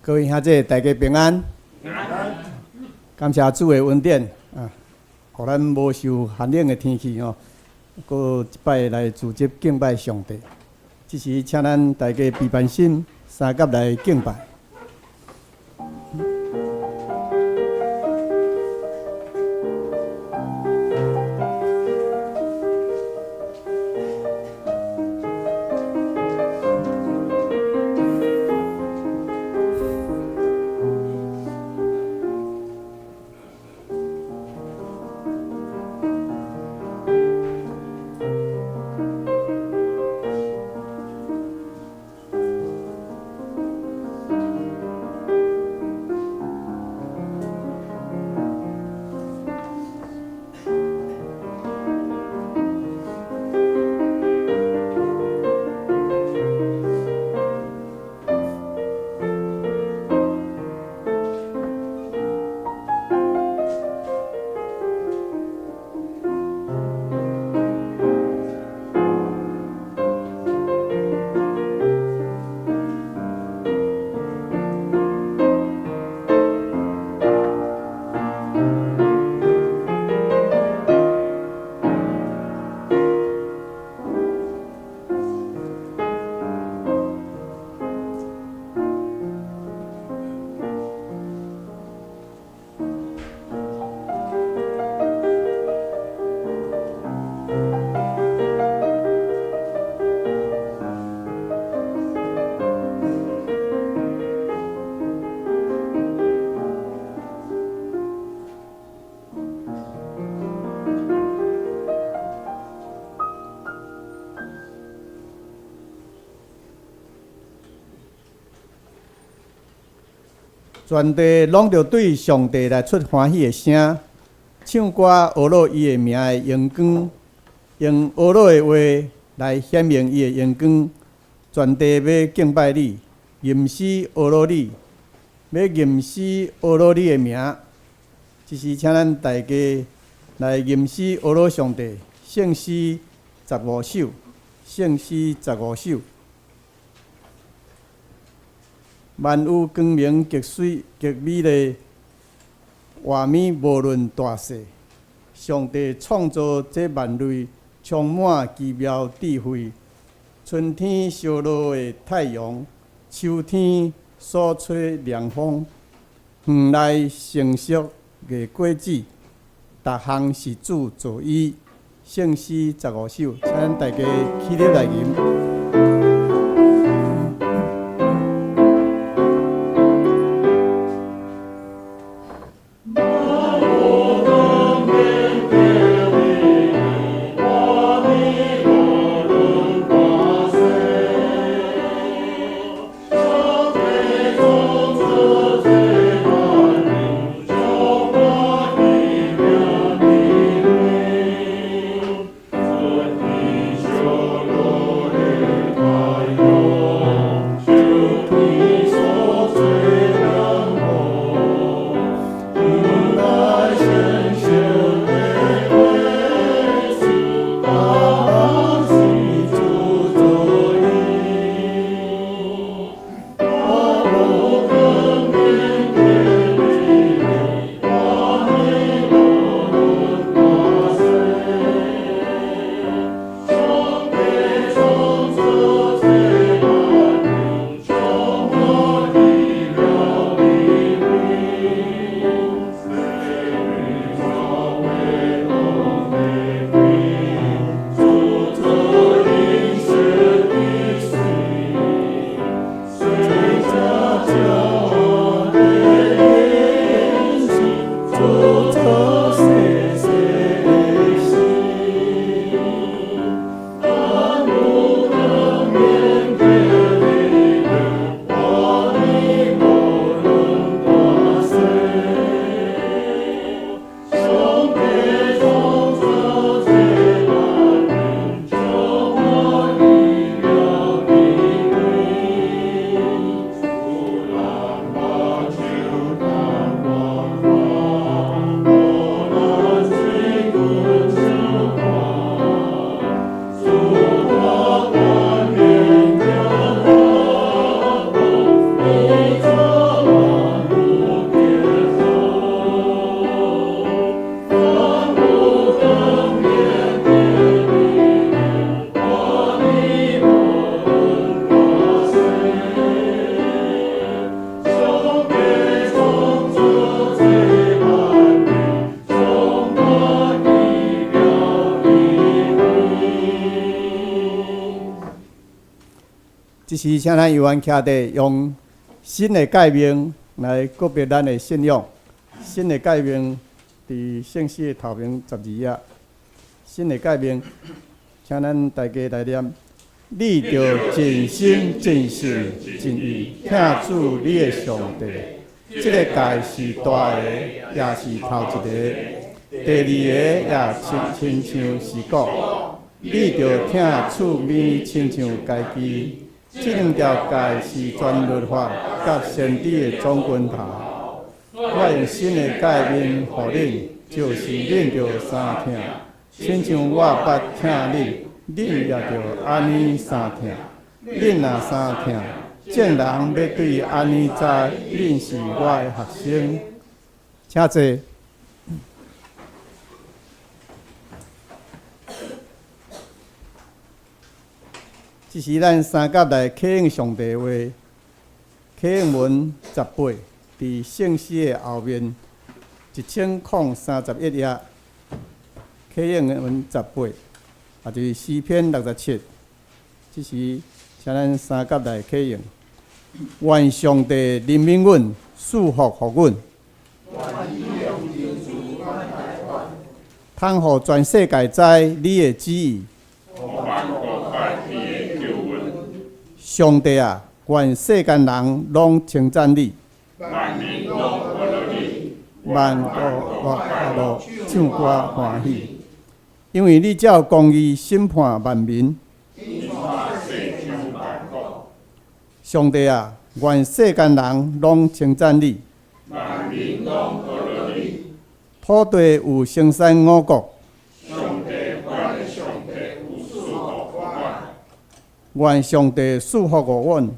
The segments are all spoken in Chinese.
各位兄姐，大家平安。感谢主的恩典啊，互咱无受寒冷的天气吼，搁一摆来组织敬拜上帝。这时，请咱大家备办心，三甲来敬拜。全地拢着对上帝来出欢喜的声，唱歌学落伊的名的荣光，用学落的话来显明伊的荣光。全地要敬拜你，吟诗学落你，要吟诗学落你的名。即是请咱大家来吟诗学落上帝，圣诗15首，圣诗15首。万有光明极水极美丽，画面无论大小。上帝创造这万类，充满奇妙智慧。春天烧落的太阳，秋天所吹凉风，园内成熟的果子，逐项是主造伊。圣诗15首，请咱大家起立来吟。即是请咱游园徛地用新的界面来告别咱的信仰。新的界面伫圣诗的头面12页。新的界面，请咱大家来念。你着尽心尽性尽意听主你的上帝。这个界是大的，也是头一个；第二个也亲像是鼓。你着听厝面亲像家己。这两条界是全律法甲先知的总拳头。我用新的界面互恁，就是恁着三听，亲像我捌听恁。恁也着安尼三听，恁若三听，众人要对安尼知，恁是我的学生。请坐。这是咱三甲来启应上帝话，启应文18，伫圣诗的后面1031页，启应文18。也就是诗篇67，这是请咱三甲来启应。愿上帝怜悯阮，赐福互阮，通互全世界知你的旨意。上帝啊，愿世间人拢称赞你。万国乐乐，唱歌欢喜。因为你照公义审判万民。上帝啊，愿世间人拢称赞你。土地有生产五谷。愿上帝赐福互阮。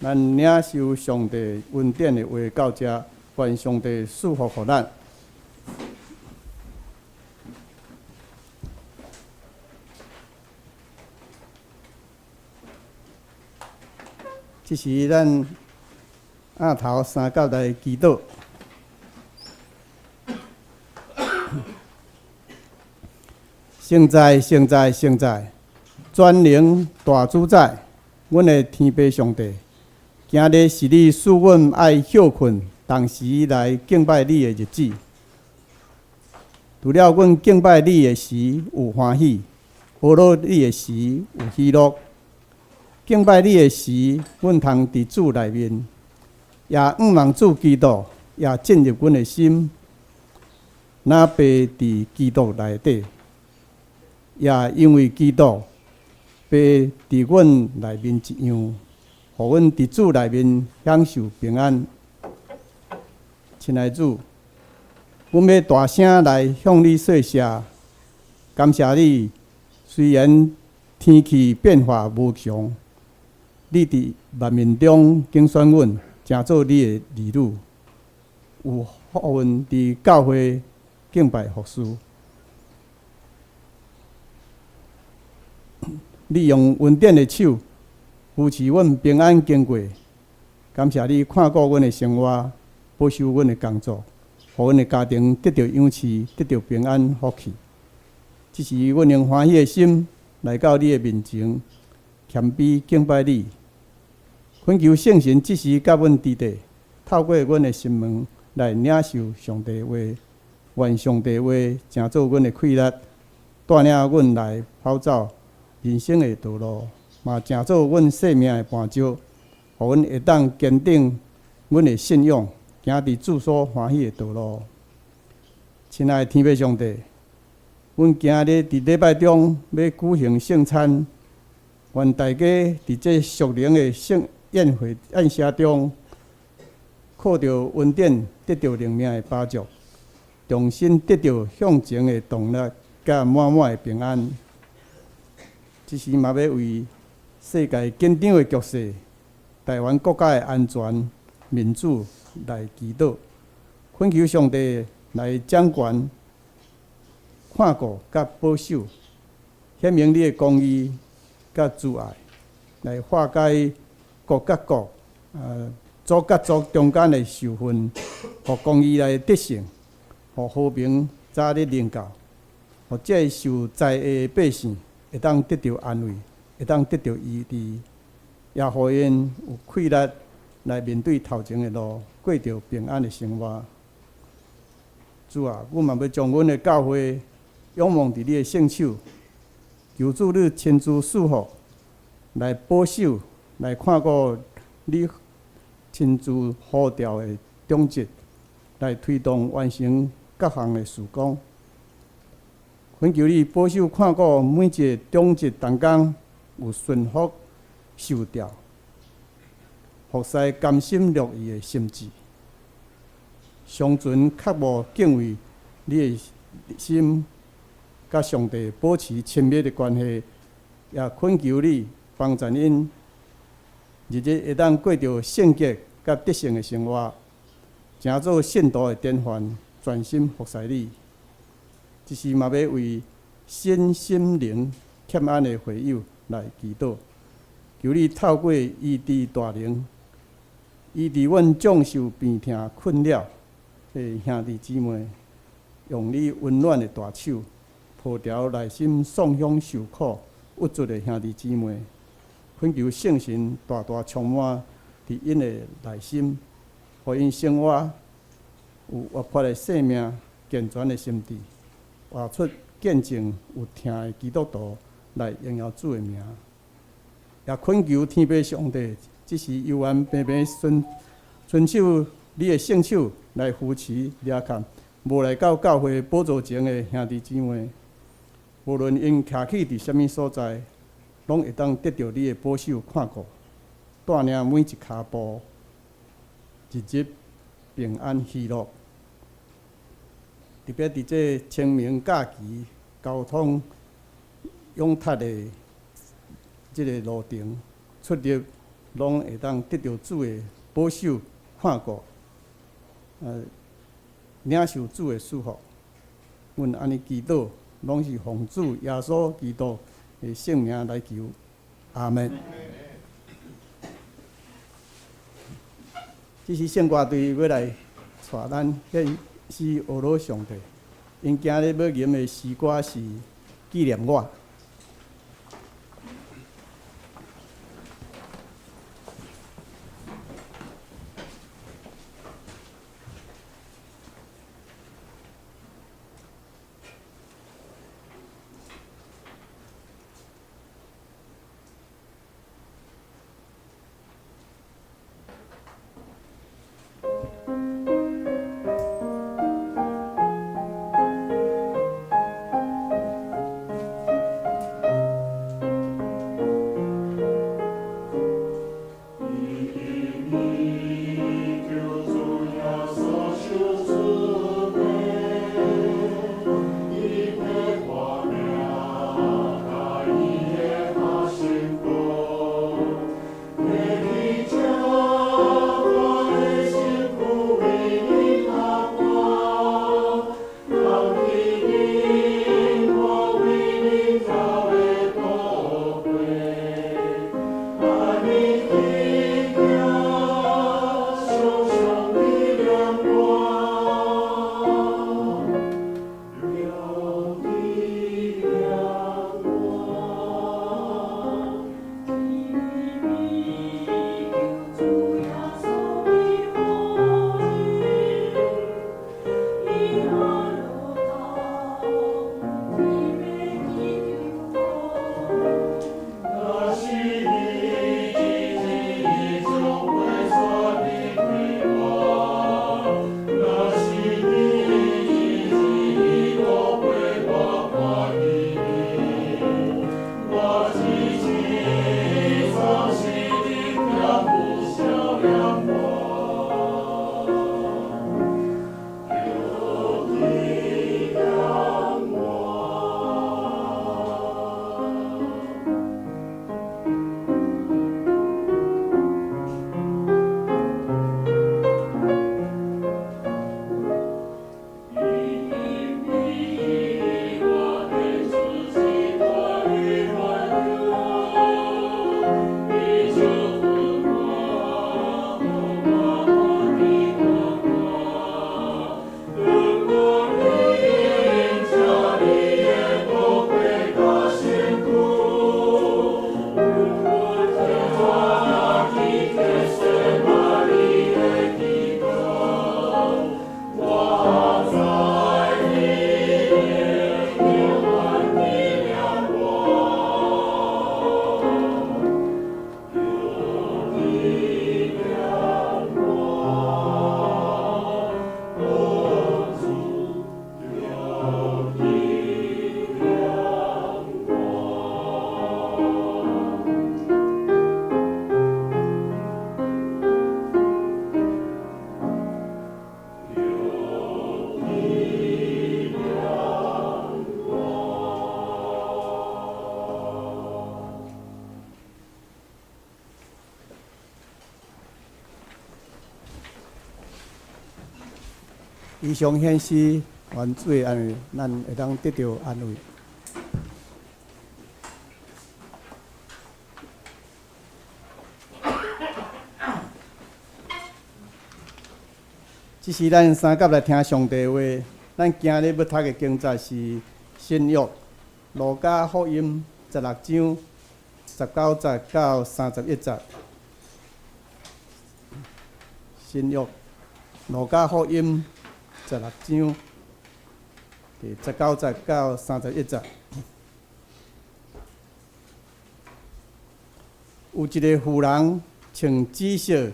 咱领受上帝恩典的话到这。愿上帝赐福互咱。这是咱下头三甲来祈祷。现在，现在，现在，全能大主宰，阮的天父上帝，今日是你赐阮爱休困。当时来敬拜你的日子，除了阮敬拜你的时有欢喜，学乐你的时有喜乐。敬拜你的时，阮通伫主内面，也仰望主基督，也进入阮的心，那爬伫基督内底，也因为基督爬伫阮内面一样，互阮伫主内面享受平安。亲爱的主，阮要大声来向你说谢，感谢你。虽然天气变化无常，你伫万民中拣选阮，成做你的儿女，有福运伫教会敬拜服事。你用恩典的手扶持阮平安经过，感谢你看顾阮的生活。保守阮的工作，互阮的家庭得到养赐，得到平安福气。这是阮用欢喜的心来到你的面前，谦卑敬拜你，恳求圣神即时甲阮伫地，透过阮的心门来领受上帝话，愿上帝话成做阮的气力，带领阮来跑走人生的道路，嘛成做阮生命的伴照，互阮会当坚定阮的信仰。行伫主所欢喜的道路，亲爱的天父上帝，阮今日伫礼拜中要举行圣餐，愿大家伫这属灵的圣宴会宴席中，靠着恩典得到灵命的帮助，重新得到向前的动力，甲满满的平安。这时嘛要为世界紧张的局势、台湾国家的安全、民主。来祈祷，恳求上帝来掌权、看顾、甲保守，显明你的公义、甲慈爱，来化解国甲国、族甲族中间的仇恨，互公义来得胜，互和平早日临到，互这受灾的百姓会当得到安慰，会当得到医治，也互因有气力来面对头前的路，过着平安的生活。主啊，阮嘛要将阮的教会仰望伫你的圣手，求主你亲自赐福，来保守，来看顾你亲自呼召的种子，来推动完成各项的事工。恳求你保守看顾每一个种子同工有顺服受调，服侍甘心乐意的心志，尚存确无敬畏你的心，甲上帝保持亲密的关系，也恳求你帮助因日日会当过着圣洁甲得胜的生活，成做信徒的典范，专心服侍你。一时嘛要为身心灵欠安的会友来祈祷，求你透过医治大能，医治阮总受病痛困扰的兄弟姊妹，用你温暖的大手，抱牢内心丧享受苦无助的兄弟姊妹，恳求圣神大大充满伫因的内心，互因生活有活泼的生命、健全的心智，活出见证有听的基督徒来荣耀主的名。也恳求天父上帝，只是犹原平平遵守你的圣手来扶持抓看无来到教会宝座前的兄弟姊妹，无论因徛起伫什么所在，拢会当得到你的保守看顾，带领每一脚步，日日平安喜乐。特别伫这清明假期交通拥塞的这个路程，出入拢会当得到主的保守看顾，领受主的祝福。阮安尼祈祷，拢是奉主耶稣基督的圣名来求，阿门。这是圣歌队要来带咱献诗阿罗上帝，因今日要吟的诗歌是纪念我。以上显示原罪安尼，咱会当得到安慰。即是咱三甲来听上帝话。咱今日要读的经节是新约路加福音16章19节到31节。新约路加福音16章第19节到31节。有一个妇人穿紫色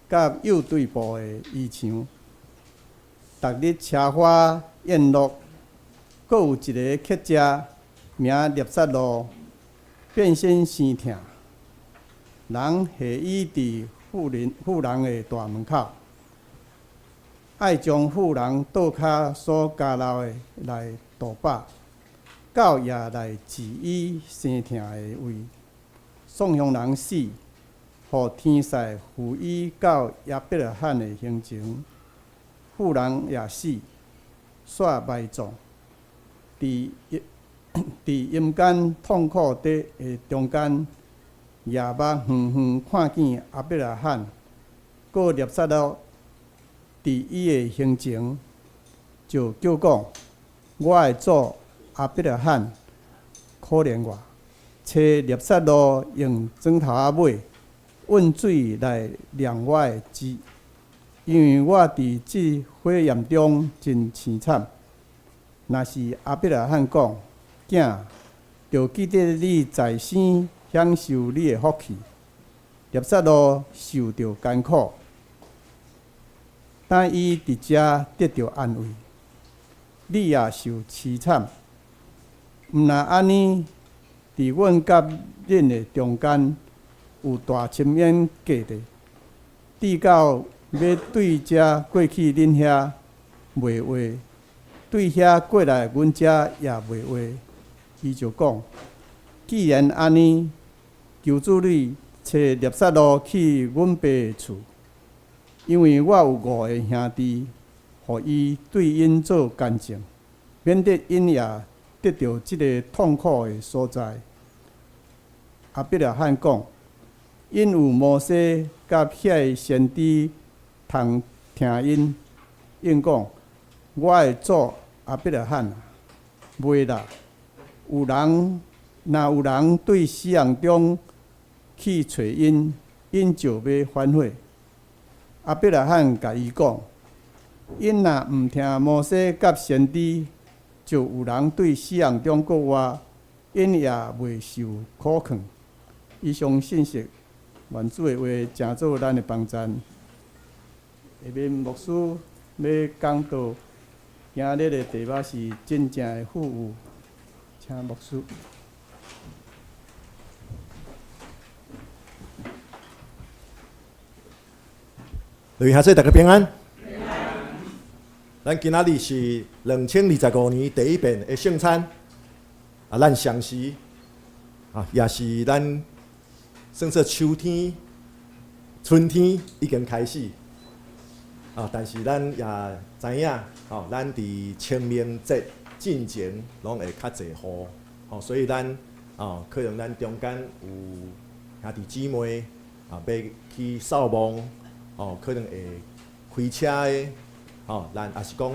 甲釉对布的衣裳，逐日车花宴乐。阁有一个乞食，名列撒罗，变身生疼，人下伊伫妇人的大门口，爱将妇人倒骹所加留的来毒饱，到夜来治伊生疼的胃，送向人死，互天使赴伊到亚伯拉罕的行程。妇人也死，煞埋葬。伫阴间痛苦的中间，夜幕远远看见亚伯拉罕，过列撒罗伫伊的行程，就叫讲：我的主亚伯拉罕，可怜我，找列撒罗用砖头仔尾温水来凉我的舌，因为我伫即火焰中真凄惨。若是亚伯拉罕讲，囝，就记得你在生享受你的福气，列撒罗受着艰苦，等伊伫遮得到安慰，你也受凄惨。毋若安尼，伫阮甲恁的中间有大深渊隔着，至到要对遮过去恁遐袂话。对遐过来，阮遮也袂话。伊就讲：既然安尼，求主你找列撒罗去阮爸的厝，因为我有5个兄弟，互伊对因做干净，免得因也得到即个痛苦的所在。亚伯拉罕讲：因有摩西甲遐先知通听因，因讲。我的主亚伯拉罕啊，袂啦！若有人对死人中去找因，因就要反悔。亚伯拉罕甲伊讲：因若毋听摩西甲先知，就有人对死人中讲话，因也袂受苦劝。以上信息，愿主的话成做咱的帮赞。下面牧师要讲到。今日的题目是真正的富有，请牧师。各位兄弟，大家平安。咱今仔日是2025年第一遍的圣餐，咱上时也是咱算说秋天、春天已经开始。但是咱也知影，咱伫清明节进前拢会较侪雨，所以咱可能咱中间有兄弟姊妹要去扫墓，可能会开车的，咱也是讲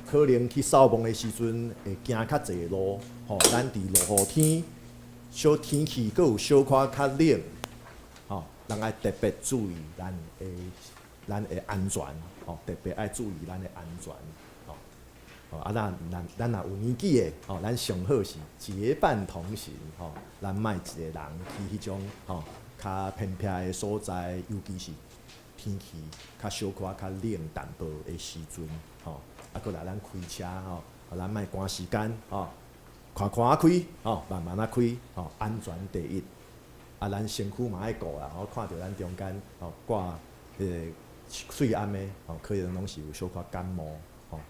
可能去扫墓的时阵会行较侪路，咱伫落雨天、小天气阁有小可较冷，咱爱特别注意咱的安全。特别爱注意咱的安全，咱若有年纪的，咱上好是结伴同行，咱莫一个人去迄种较偏僻的所在，尤其是天气较小可较冷淡薄的时阵，搁来咱开车，咱莫赶时间，看啊开，慢慢啊开，安全第一。咱身躯嘛爱顾啦，看到咱中间挂水暗的，可能拢是有小可感冒，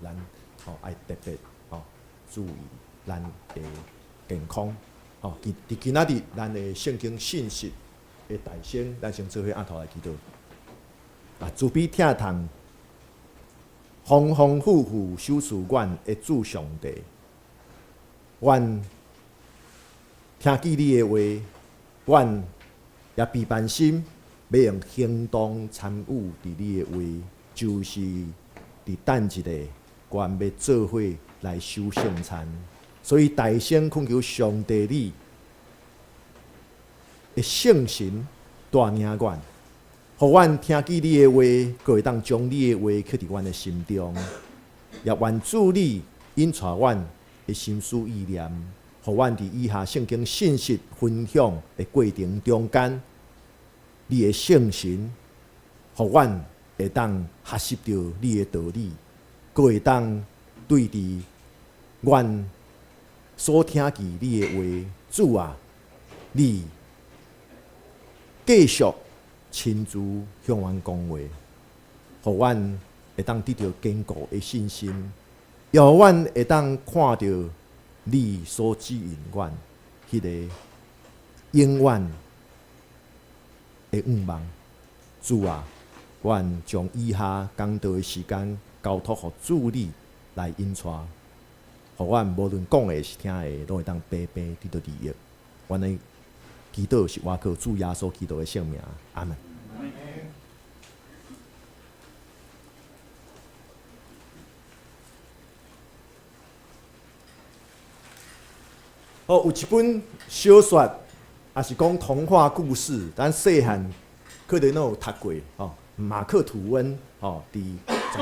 咱爱特别注意咱的健康。伫今仔日咱的圣经信息的大先，咱先做伙按头来祈祷。主必疼痛，丰丰富富守持阮的主上帝。阮听见你的话，阮也备办心，要用行动参与伫你的话，就是伫等一个，阮要做伙来守圣餐。所以大声恳求上帝你的圣神带领阮，互阮听见你的话，阁会当将你的话刻伫阮的心中，也愿主你引带阮的心思意念。互阮伫以下圣经信息分享的过程中间，你的圣神，互阮会当学习到你的道理，阁会当对伫阮所听见你的话，主啊，你继续亲自向阮讲话，互阮会当得到坚固的信心，也互阮会当看到你所指引阮迄个永远的愿望。主啊，阮将以下讲道的时间交托互主你来引带，互阮无论讲的是听的，拢会当白白得到利益。阮的祈祷是我靠主耶稣基督的圣名，阿门。有一本小说，也是讲童话故事，咱细汉可能拢有读过。马克·吐温伫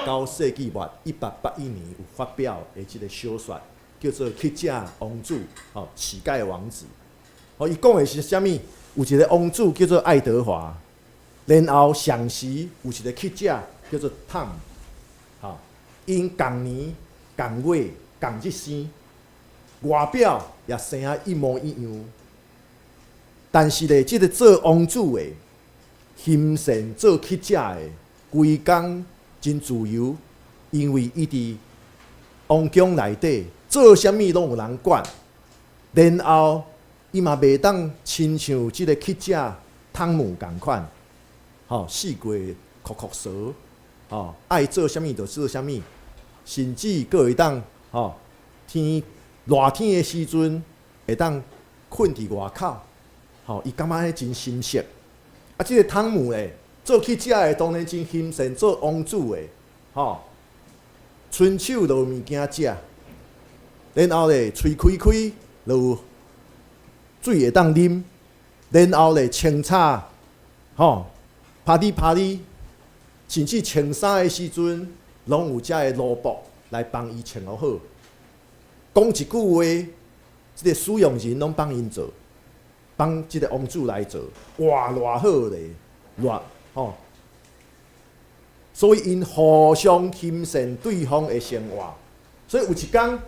19世纪末1881年有发表的一个小说，叫做《乞丐王子》乞丐王子。伊讲的是啥物？有一个王子叫做爱德华，然后上时有一个乞丐叫做汤姆。因同年、同月、同日生。外表也生啊一模一样，但是咧，这个做王子的心善做乞丐的，规工真自由，因为伊伫王宫内底做啥物拢有人管。然后伊嘛袂当亲像这个乞丐汤姆共款，四界酷酷踅，爱做啥物就做啥物，甚至佫会当天。热天的时阵，会当困伫外口，伊感觉迄真新鲜。即个汤姆咧，做乞丐的当然真心善，做王子的，伸手就有物件食，然后咧喙开开就有水会当啉，然后咧清炒，拍哩拍哩，甚至穿衫的时阵，拢有遮个萝卜来帮伊穿好。讲一句话，即个使用人拢帮因做，帮即个王子来做，哇，偌好咧，所以因互相欣赏对方的生活。所以有一天，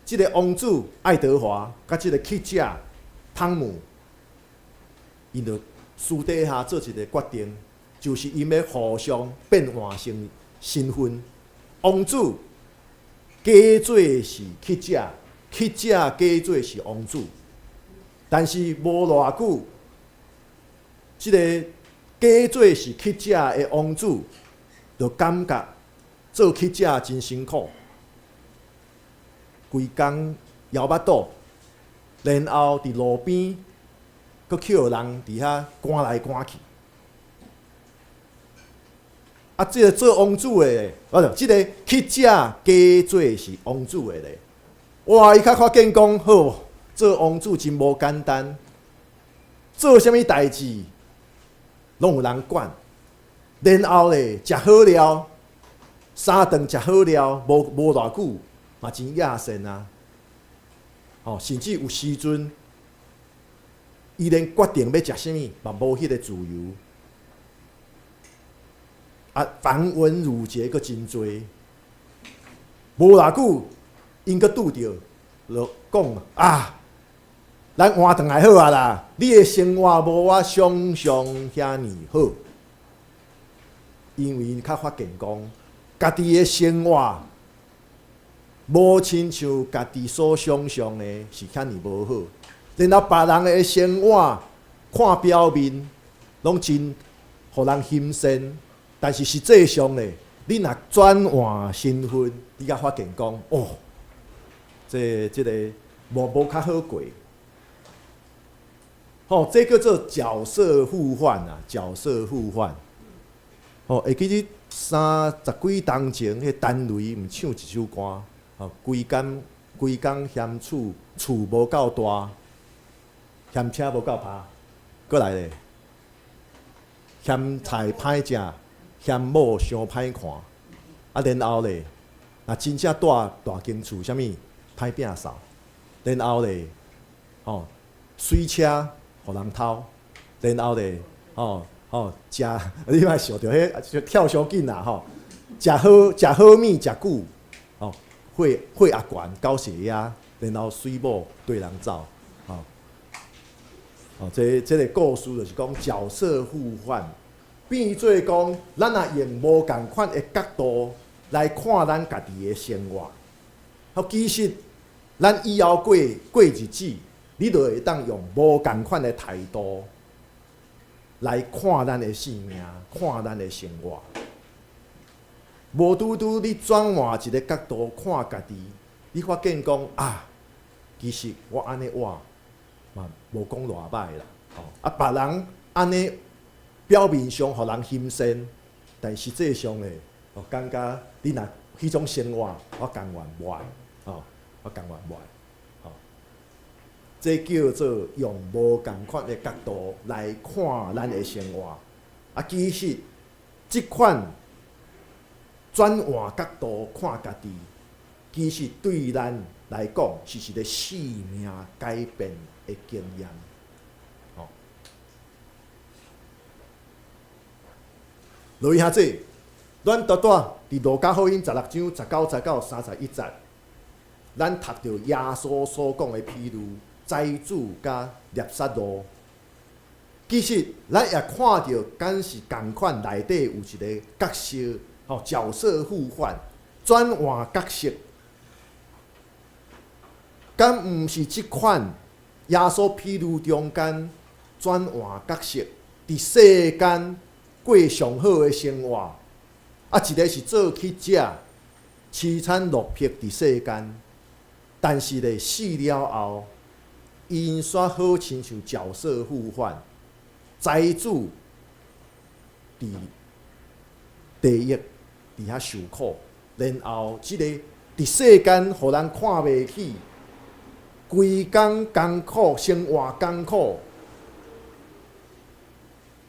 即个王子爱德华甲即个乞丐汤姆，因就私底下做一个决定，就是因要互相变换成身份，王子。假做是乞丐，乞丐假做是王子。但是无偌久，即个假做是乞丐的王子，就感觉做乞丐真辛苦，规工摇巴肚，然后伫路边，佫捡人伫遐赶来赶去。即个做王子的，即个乞丐假做是王子的咧。哇！伊较发现讲，好，做王子真无简单，做啥物代志，拢有人管。然后咧，食好了，三顿食好了，无偌久，嘛真野善啊。甚至有时阵，伊连决定要食啥物，嘛无迄个自由。繁文缛节佫真多，无偌久，因佫拄着，就讲咱换转来好啊啦！你的生活无我想象遐尼好，因为因较发现讲，家己的生活无亲像家己所想象的是遐尼无好，然后别人的生活看表面拢真互人欣赏。但是实际上咧，你若转换身份，你才发现讲，哦，这个无较好过。吼、这叫做角色互换啊，角色互换。吼、会记得30几年前，迄单雷毋唱一首歌，吼、规工嫌厝无够大，嫌车无够拍，过来咧，嫌菜歹食，嫌某伤歹看，啊，然后咧，若真正住大间厝，啥物歹摒扫，然后咧，吼、水车。互人偷，然后咧，食，你莫想着迄跳伤紧啦吼，食好物食久，血压悬高血压，然后水某对人走，这个故事就是讲角色互换，变做讲咱若用无共款的角度来看咱家己的生活，其实咱以后过日子。你就会当用无共款的态度来看咱的性命，看咱的生活。无拄拄你转换一个角度看家己，你发现讲啊，其实我安尼活嘛无讲偌歹啦。别人安尼表面上互人欣赏，但实际上咧，我感觉你若迄种生活，我甘愿袂，我甘愿袂。这叫做用无共款的角度来看咱的生活，其实即款转换角度看家己，其实对咱来讲是一个生命改变的经验。落去下这，咱短短伫路加福音16章19、19、31节，咱读到耶稣所讲的譬喻。财主甲猎杀路，其实咱也看到，敢是共款内底有一个角色，角色互换，转换角色，敢毋是即款耶稣譬喻中间转换角色，伫世间过上好的生活，一个是做乞食，凄惨落魄伫世间，但是咧死了后。因煞好亲像角色互换，财主伫地狱伫遐受苦，然后即个伫世间互人看袂起，规工艰苦生活艰苦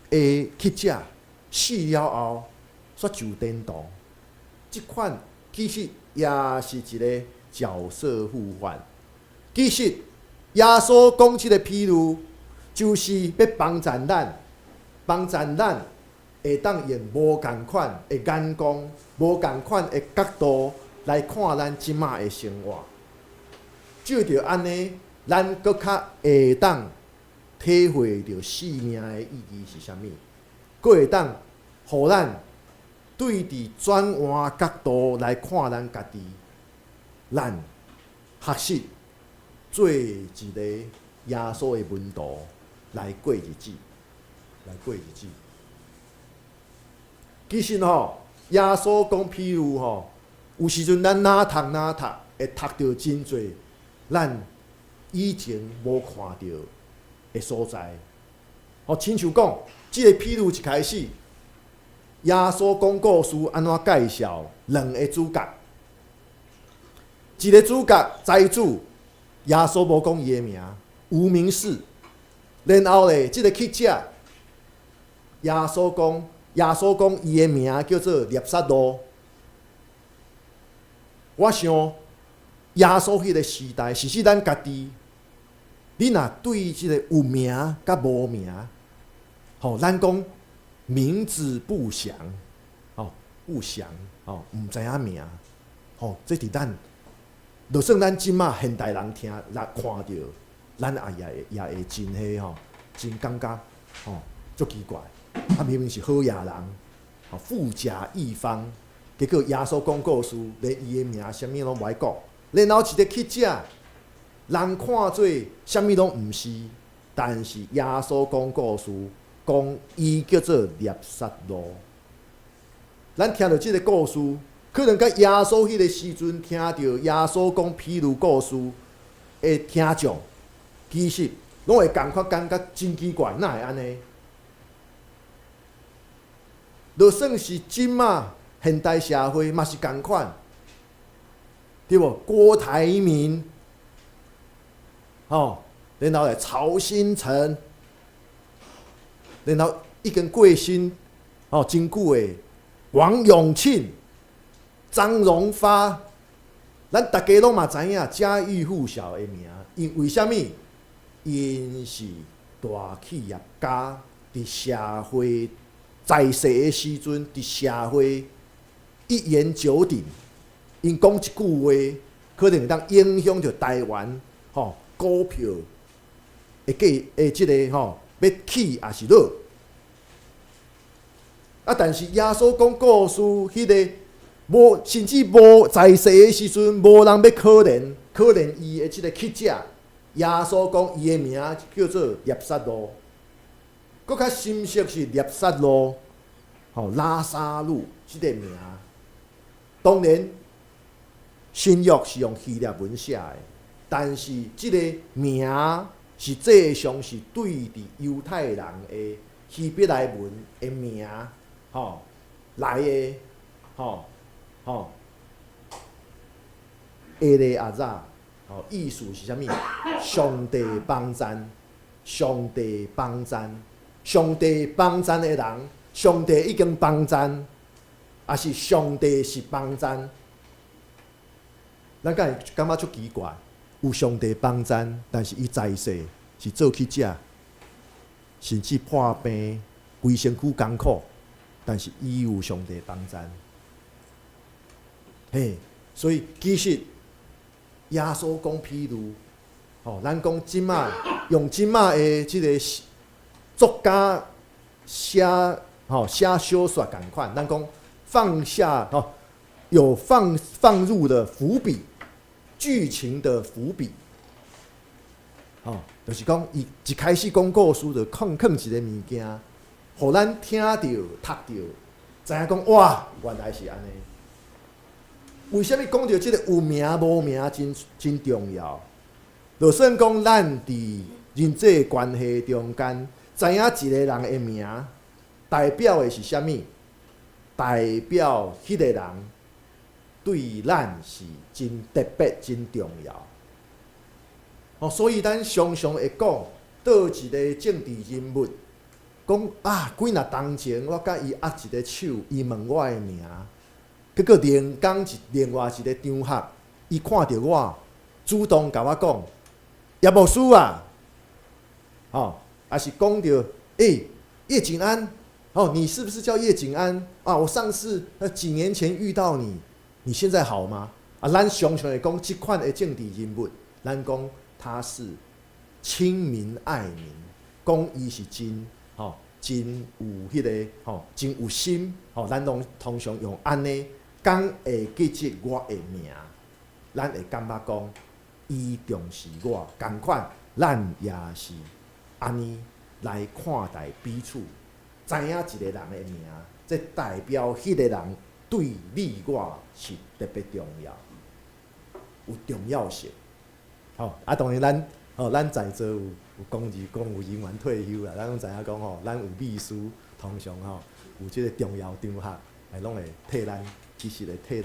的乞食，死了后煞上天堂。即款其实也是一个角色互换，其实。耶稣讲即个譬喻，就是要帮助咱会当用无共款的眼光、无共款的角度来看咱即马的生活。就着安尼，咱搁较会当体会到生命的意义是啥物，搁会当互咱对伫转换角度来看咱家己，咱学习。做一个耶稣的门徒来过日子，其实耶稣讲譬喻有时阵咱哪读会读到真侪咱以前无看到的所在。亲像讲，即个譬喻一开始，耶稣讲故事安怎介绍两个主角，一个主角财主。耶稣无讲伊的名，无名氏。然后咧，即个乞食，耶稣讲伊的名叫做猎杀路。我想，耶稣迄个时代，是咱家己，你若对即个有名甲无名，咱讲名字不详，不详，毋知影名，这伫咱。就算咱即马现代人听、看到，咱也会真迄真感觉足奇怪。明明是好野人，富甲一方，结果耶稣讲故事，连伊的名啥物拢袂讲。然后一个乞食，人看做啥物拢毋是，但是耶稣讲故事，讲伊叫做猎杀路。咱听到即个故事，可能甲耶稣迄个时阵听到耶稣讲譬如故事的听众，其实拢会感觉真奇怪，哪会安尼？就算是即马现代社会嘛是共款，对无？郭台铭，然后曹兴诚，然后已经过身真久的王永庆、张荣发，咱大家拢嘛知影家喻户晓的名，因为什么？因是大企业家，伫社会在世的时阵，伫社会一言九鼎。因讲一句话，可能会当影响着台湾股票的即个要起还是落。但是耶稣讲故事，迄个甚至无在世的时阵，无人要可怜伊的即个乞食。耶稣讲伊的名叫做列撒路，搁较深色是列撒路，拉萨路即个名。当然，新约是用希腊文写的，但是即个名实际上是对伫犹太人的希伯来文的名，来的，埃利亚扎。意思是啥物？上帝帮赞，上帝帮赞，上帝帮赞的人，上帝已经帮赞，还是上帝是帮赞？咱敢会感觉足奇怪，有上帝帮赞，但是伊在世是做乞食，甚至破病，规身躯艰苦，但是伊有上帝帮赞。所以其实。耶稣讲譬如，咱讲即马用即马的即个作家写小说共款，咱讲放下有放入的伏笔，剧情的伏笔，就是讲伊一开始讲故事就放一个物件，互咱听到、读到，知影讲哇，原来是安尼。为什么讲到这个有名无名真重要？就算讲咱伫人际关系中间，知影一个人的名，代表的是啥物？代表迄个人对咱是真特别、真重要。所以咱常常会讲，倒一个政治人物，讲几若当前我甲伊握一个手，伊问我的名。结果另外一个场合，伊看到我，主动甲我讲：“叶牧师啊，还是讲到叶景安，你是不是叫叶景安啊？我上次几年前遇到你，你现在好吗？”咱常常会讲这款的政治人物，咱讲他是亲民爱民，讲伊是真真有迄个真有心，咱拢通常用安尼。讲会记起我的名，咱会感觉讲伊重视我，同款咱也是安尼来看待彼此，知影一个人的名，这代表迄个人对你我是特别重要，有重要性。当然咱在座有公务人员退休啦，咱拢知影讲咱有秘书，通常有即个重要场合，拢会替咱。其实会替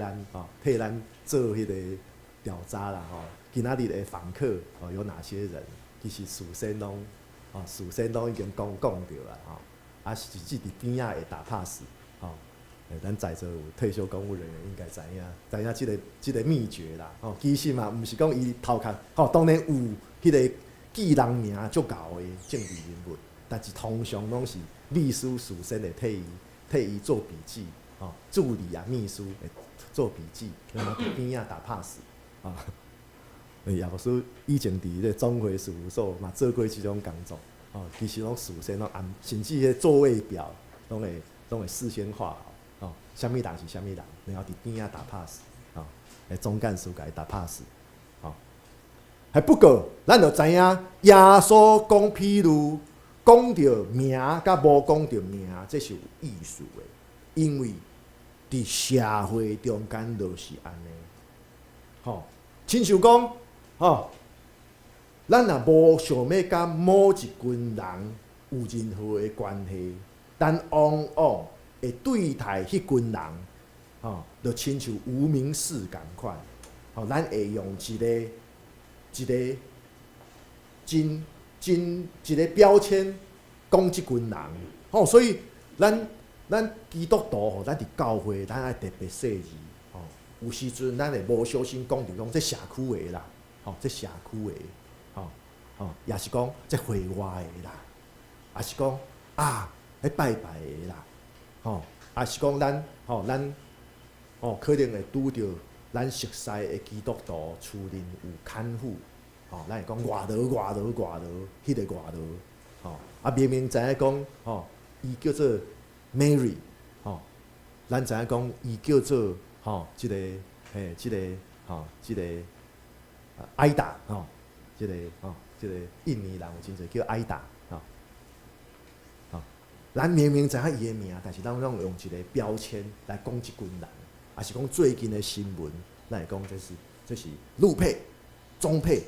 咱做迄个调查啦今仔日的访客有哪些人？其实事先拢已经讲着啦甚至伫边仔会打 pass 咱在座有退休公务人员应该知影即个秘诀啦其实嘛，毋是讲伊头壳当然有迄个记人名足够的政治人物，但是通常拢是秘书事先会替伊做笔记。助理秘书会做笔记，然后伫边仔打 pass 叶牧师以前伫咧总会事务所嘛做过即种工作其实拢事先拢甚至迄座位表拢会事先画好啥物人是啥物人，然后伫边仔打 pass 总干事甲伊打 pass 还不过，咱就知影耶稣讲譬如讲着名甲无讲着名，这是有意思的，因为伫社会中间就是安尼。吼，亲像讲，吼，咱若无想要甲某一群人有任何的关系，但往往会对待迄群人，吼，就亲像无名氏共款。吼，咱会用一个一个标签讲即群人。吼，所以咱基督徒吼，咱伫教会，咱爱特别细致。吼，有时阵咱会无小心讲着讲这社区的啦，吼，这社区的，吼，也是讲这会外的啦，也是讲咧拜拜的啦，吼，也是讲咱可能会拄着咱熟悉的基督徒厝邻有看护，吼，咱会讲偌劳，迄个偌劳，吼，明明知影讲，吼，伊叫做 Mary， 吼，咱知影讲伊叫做即个艾达，吼，即个印尼人有真侪叫艾达，咱明明知影伊的名，但是咱用一个标签来讲一群人，也是讲最近的新闻，咱会讲这是陆配、中配，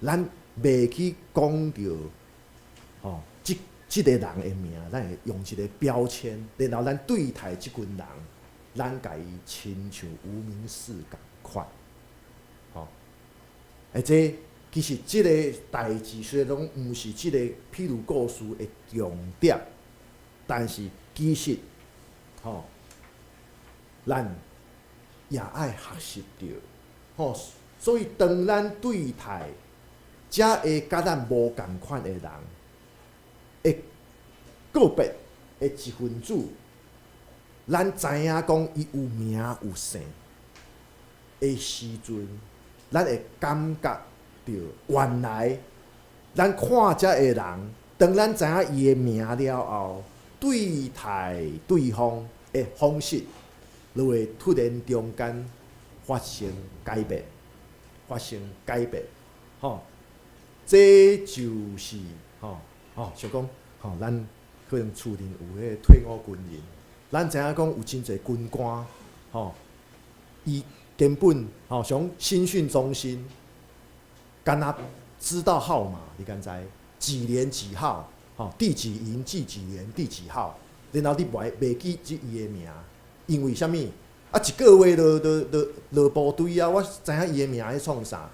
咱袂去讲着，即个人的名，咱会用一个标签，然后咱对待即群人，咱甲伊亲像无名氏共款，这其实即个代志虽然拢毋是即个譬如故事的重点，但是其实，咱也爱学习着，所以当咱对待遮会甲咱无共款的人，的个别的一分子，咱知影讲伊有名有姓的时阵，咱会感觉着原来咱看遮个人，当咱知影伊的名了后，对待对方的方式，就会突然中间发生改变，这就是像讲，咱可能厝邻有迄个退伍军人，咱知影讲有真侪军官，伊根本从新训中心，敢若知道号码，你敢知？几年几号？第几营第几连第几号？然后你袂记伊的名，因为啥物？一个月落部队啊，我知影伊的名咧创啥？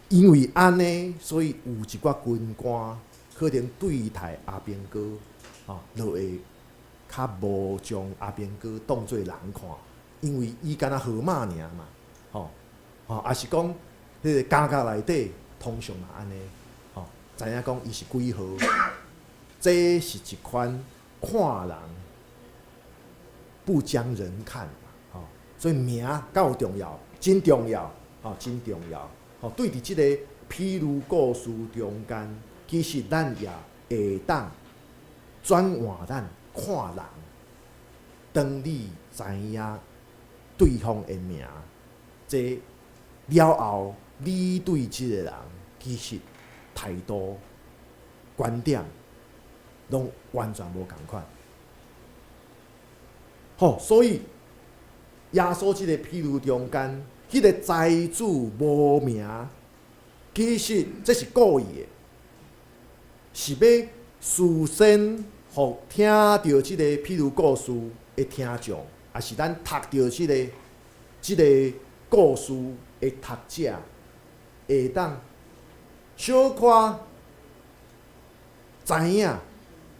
因为安尼，所以有一寡军官可能对待阿兵哥，就会较无将阿兵哥当作人看，因为伊敢若号码尔嘛，也是讲迄个家家内底通常嘛安尼，知影讲伊是几号，这是一款看人不将人看嘛，所以名够有重要，真重要，真重要。对伫即个譬如故事中间，其实咱也会当转换咱看人。当你知影对方的名，这了后，你对即个人其实态度、观点，拢完全无共款。所以耶稣即个譬如中间。迄个财主无名，其实这是故意的，是要事先互听到即个譬如故事的听众，也是咱读到即个故事的读者，会当小可知影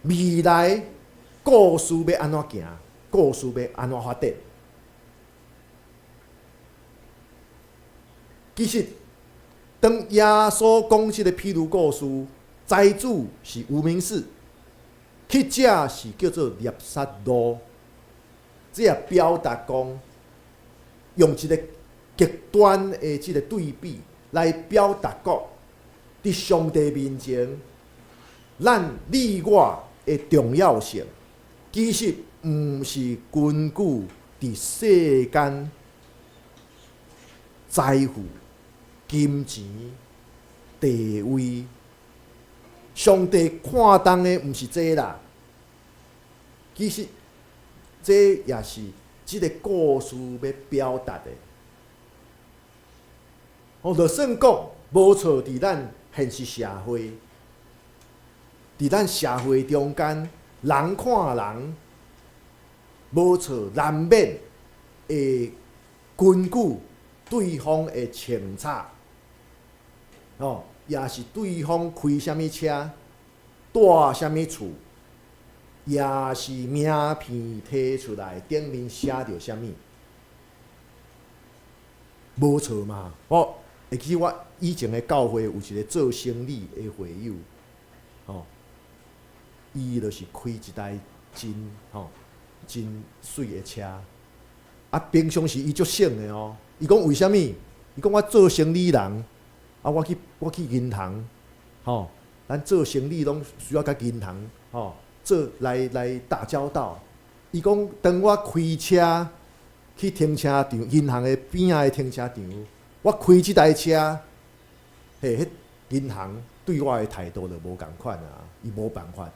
未来故事要安怎行，故事要安怎发展。其实，当耶稣讲即个譬如故事，财主是无名氏，乞者是叫做猎杀奴，这也表达讲，用一个极端的即个对比来表达讲，伫上帝面前，你我的重要性，其实毋是根据伫世间财富。金钱、地位，上帝看重的毋是这啦。其实这也是即个故事要表达的。就算讲无错，伫咱现实社会，伫咱社会中间，人看人无错，难免会根据对方的清查，也是对方开啥物车，住啥物厝，也是名片摕出来，顶面写着啥物，无错嘛。我会记我以前的教会有一个做生意的会友，伊就是开一台真水的车，平常时伊足省的哦。伊讲为虾米？伊讲我做生意人，我去银行，咱做生意拢需要甲银行，做来打交道。伊讲当我开车去停车场，银行的边仔的停车场，我开即台车，迄银行对我的态度就无共款啊，伊无办法。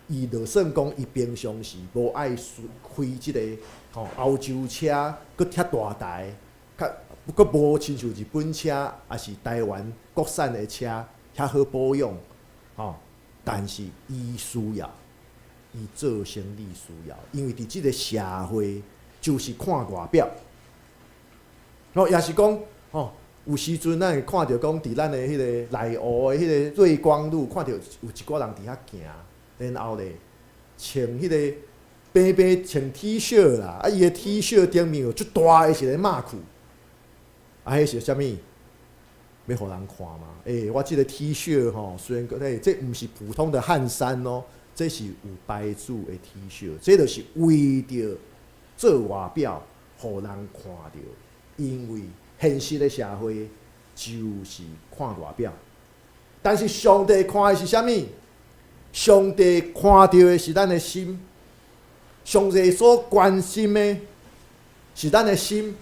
伊就算讲，伊平常时无爱开即个欧洲车，佮遐大台，佮无亲像日本车，也是台湾国产的车，遐好保养，但是伊需要，伊做生意需要，因为伫即个社会就是看外表，也是讲，有时阵咱会看到讲，伫咱的迄个内湖的迄个瑞光路，看到有一个人伫遐行。然后咧，穿迄个白白穿 T 恤啦，伊个 T 恤顶面有足大的一个马裤，迄是啥物？要互人看嘛？我即个 T 恤虽然这毋是普通的汗衫哦，这是有牌子的 T 恤，这就是为着做外表，互人看到。因为现实的社会就是看外表，但是上帝看的是啥物？上帝看到的是咱的心，上帝所关心的是咱的心，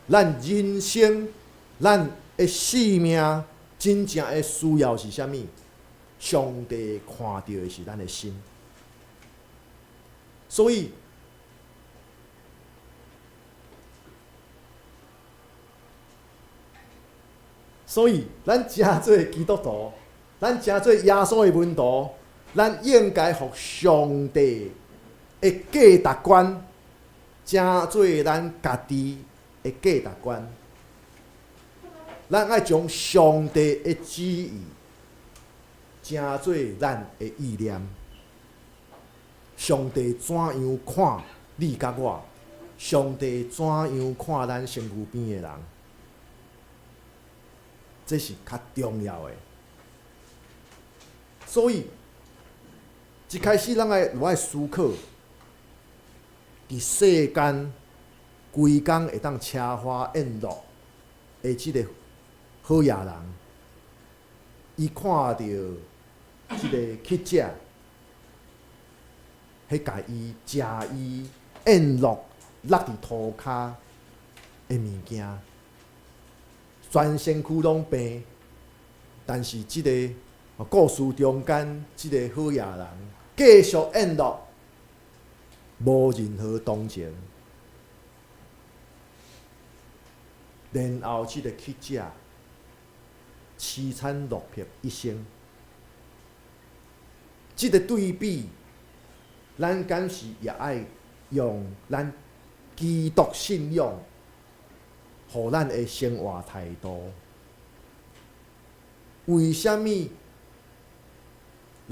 咱人生、咱的生命真正的需要是啥物？上帝看到的是咱的心，所以咱诚做基督徒，咱诚做耶稣的门徒。咱应该互上帝的价值观，正做咱家己的价值观。咱爱将上帝的旨意，正做咱的意念。上帝怎样看你甲我？上帝怎样看咱身躯边的人？这是较重要的。所以，一开始，咱就爱思考，伫世间规工会当车花宴乐的即个好野人，伊看到即个乞食，迄甲伊食伊宴乐落伫涂骹的物件，全身躯拢病，但是即个故事中间，即个好野人。继续宴乐，无任何同情。然后，即个乞食凄惨落魄一生。即个对比，咱敢是也爱用咱基督信仰，互咱的生活态度。为虾米？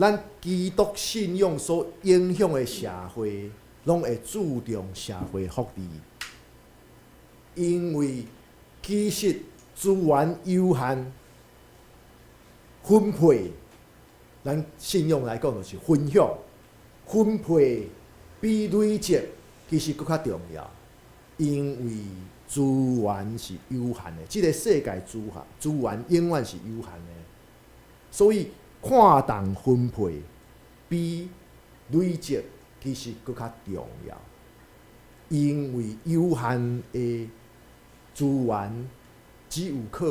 咱基督信仰所影响的社会，拢会注重社会福利，因为其实资源有限，分配，咱信仰来讲就是分享，分配比累积其实搁较重要，因为资源是有限的，这个世界资源永远是有限的，所以。看重分配比累积其实搁较重要，因为有限的资源只有靠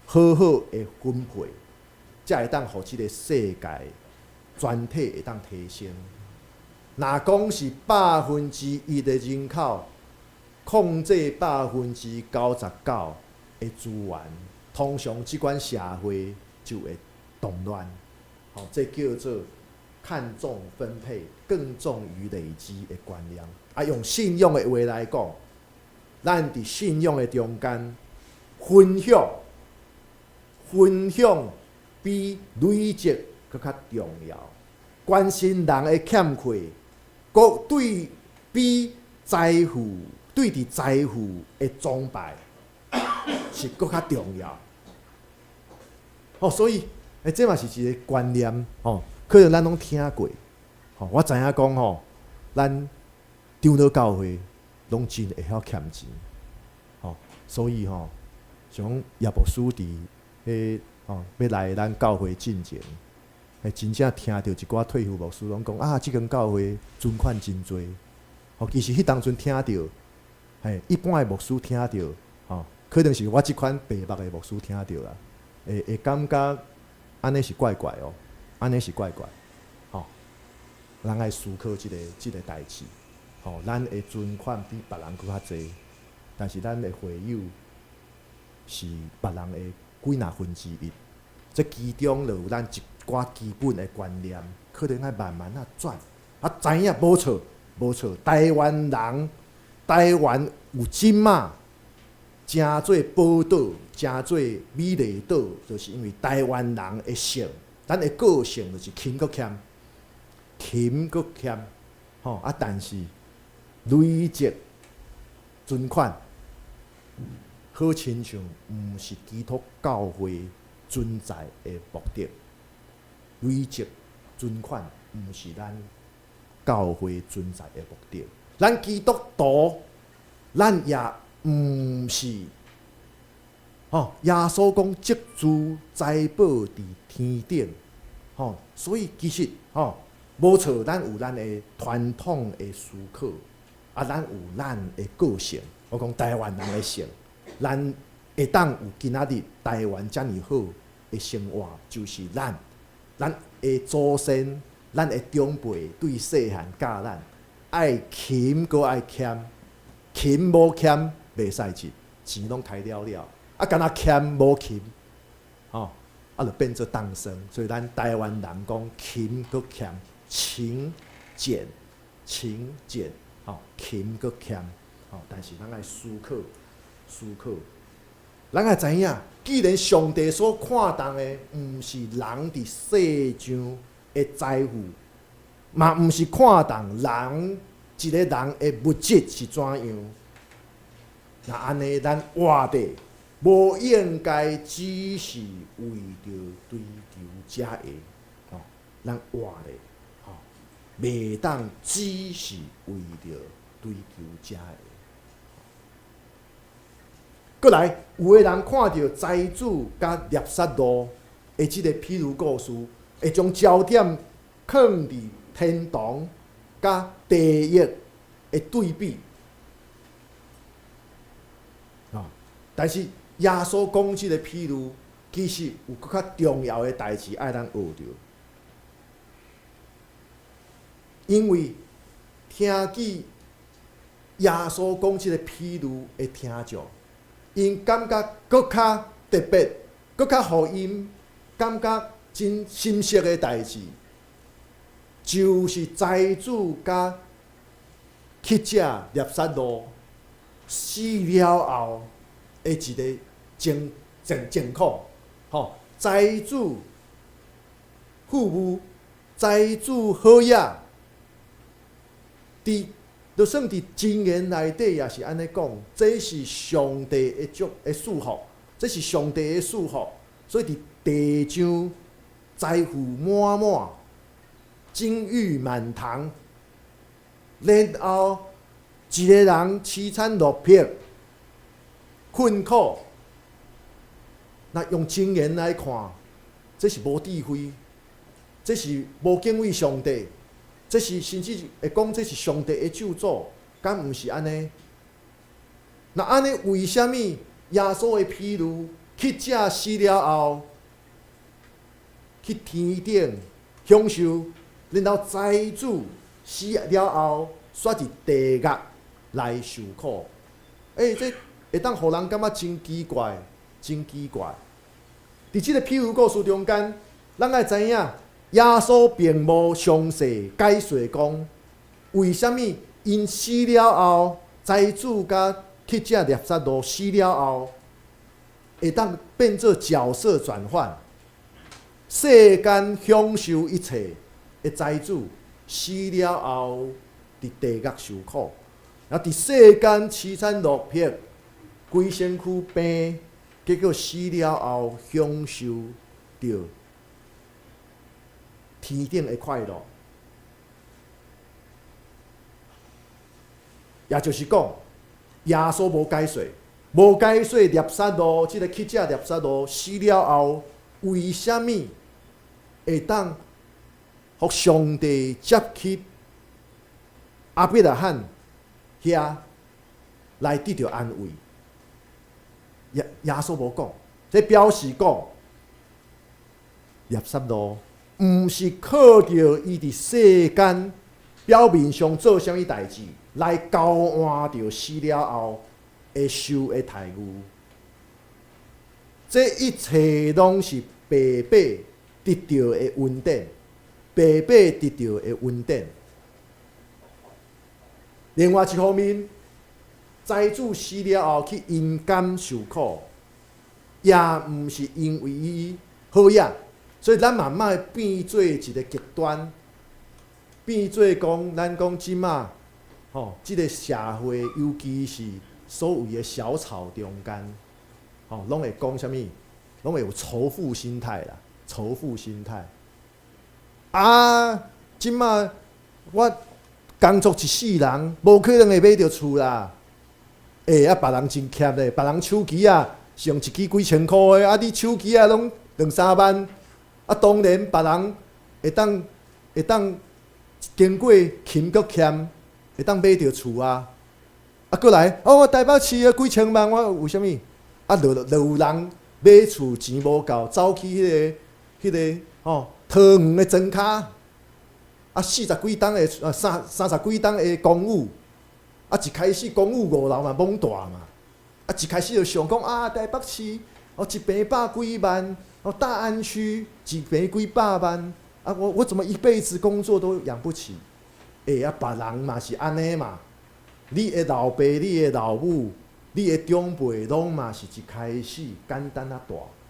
好好的分配，才会当互即个世界全体会当提升。若讲是100%的人口控制99%的资源，通常即款社会就会动乱。这叫做看重分配，更重于累积的观念。用信仰的话来讲，咱伫信仰的中间，分享比累积搁较重要。关心人的欠缺，搁比对伫财富的崇拜是搁较重要。所以这嘛是一个观念。可能咱拢听过。我知影讲咱长老教会拢真会晓欠钱。所以像叶牧师伫要来咱教会进前，真正听到一寡退休牧师拢讲即间教会存款真多。其实迄当阵听到，一般的牧师听到，可能是我即款白目的牧师听到啦，会感觉安尼是怪怪哦，安尼是怪怪。咱爱思考即个代志。咱的存款比别人搁较侪，但是咱的会友是别人的几若1/2。这其中就有咱一寡基本的观念，可能爱慢慢转。知影无错，无错。台湾有即马真侪宝岛，真侪美丽岛，就是因为台湾人的性，咱的个性就是勤搁欠。但是累积存款，好亲像毋是基督教会存在的目的。累积存款毋是咱教会存在的目的。咱基督徒，咱也毋是。耶稣讲积资财宝伫天顶。所以其实无错，咱有咱的传统的思考，咱有咱的个性。我讲台湾人的性，咱会当有今仔日台湾遮尔好的生活，就是咱的祖先、咱的长辈对细汉教咱爱勤，搁爱俭，勤无俭袂使钱，钱拢开了了，敢若俭无勤，就变做当生。所以咱台湾人讲勤搁俭。勤俭，勤搁俭，但是咱爱思考，咱爱知影，既然上帝所看重的，毋是人伫世上的财富，嘛毋是看重人一个人的物质是怎样。那安尼，咱活的无应该只是为着追求这个，咱活的。袂当只是为着追求这个。过来，有的人看到财主甲孽撒罗的这个譬如故事，会将焦点放伫天堂甲地狱的对比。但是耶稣讲这个譬如，其实有更较重要的代志爱咱学着。因为听见耶稣讲即个譬如的听众，因感觉搁较特别，搁较互因感觉真深刻的代志，就是财主甲乞者孽撒罗死了后的一个情况。财主富裕，财主好野。就算伫经言内底也是安尼讲，这是上帝的祝福，这是上帝的祝福。所以伫地上财富满满，金玉满堂，然后一个人凄惨落魄、困苦，那用经言来看，这是无智慧，这是无敬畏上帝。这是甚至会讲，这是上帝的咒诅，敢毋是安尼？那安尼为虾米耶稣的譬如，乞者死了后去天顶享受，然后财主死了后煞伫地狱来受苦。这会当互人感觉真奇怪，真奇怪。伫即个譬如故事中间，咱爱知影，耶稣并无详细解说讲，为虾米因死了后，财主甲乞食掠杀路死了后，会当变做角色转换，世间享受一切的财主死了后，伫地狱受苦，啊，伫世间凄惨落魄，规身躯病，结果死了后享受着天顶的快乐。也就是讲，耶稣无解说，无解说掠杀路，即个乞食掠杀路死了后，为虾米会当互上帝接去阿伯拉罕遐来得到安慰？耶稣无讲，这表示讲，掠杀路毋是靠着伊伫世间表面上做啥物代志。来交换着死了后会受的待遇，这一切拢是白白得到的恩典，白白得到的恩典。另外一方面，财主死了后去阴间受苦，也毋是因为伊好呀，所以咱慢慢变做一个极端，变做讲咱讲即马。即个社会，尤其是所谓的小草中间，拢会讲啥物？拢会有仇富心态啦，仇富心态。即马我工作一世人，无可能会买着厝啦。别人真欠咧，别人手机是用一支几千箍的，你手机拢2-3万。当然别人会当经过勤搁欠。会当买着厝过来台北市几千万，我为虾米？有人买厝钱无够，走去迄个桃园的庄卡，40几栋的30几栋的公寓，一开始公寓5楼嘛懵大嘛，一开始就想讲台北市一坪100几万，大安区一坪几百万，我怎么一辈子工作都养不起？别人嘛是安尼嘛，你的老爸、你的老母、你的长辈，拢嘛是一开始简单大，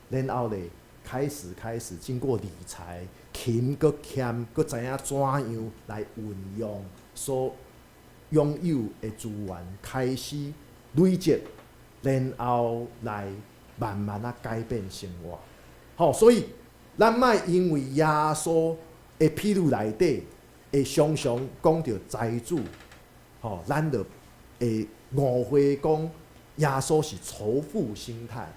然后咧开始经过理财、勤搁欠，搁知影怎样来运用所拥有的资源，开始累积，然后来慢慢改变生活。所以咱莫因为耶稣的譬如内底。会常常讲到财主，咱就会误会讲耶稣是仇富心态，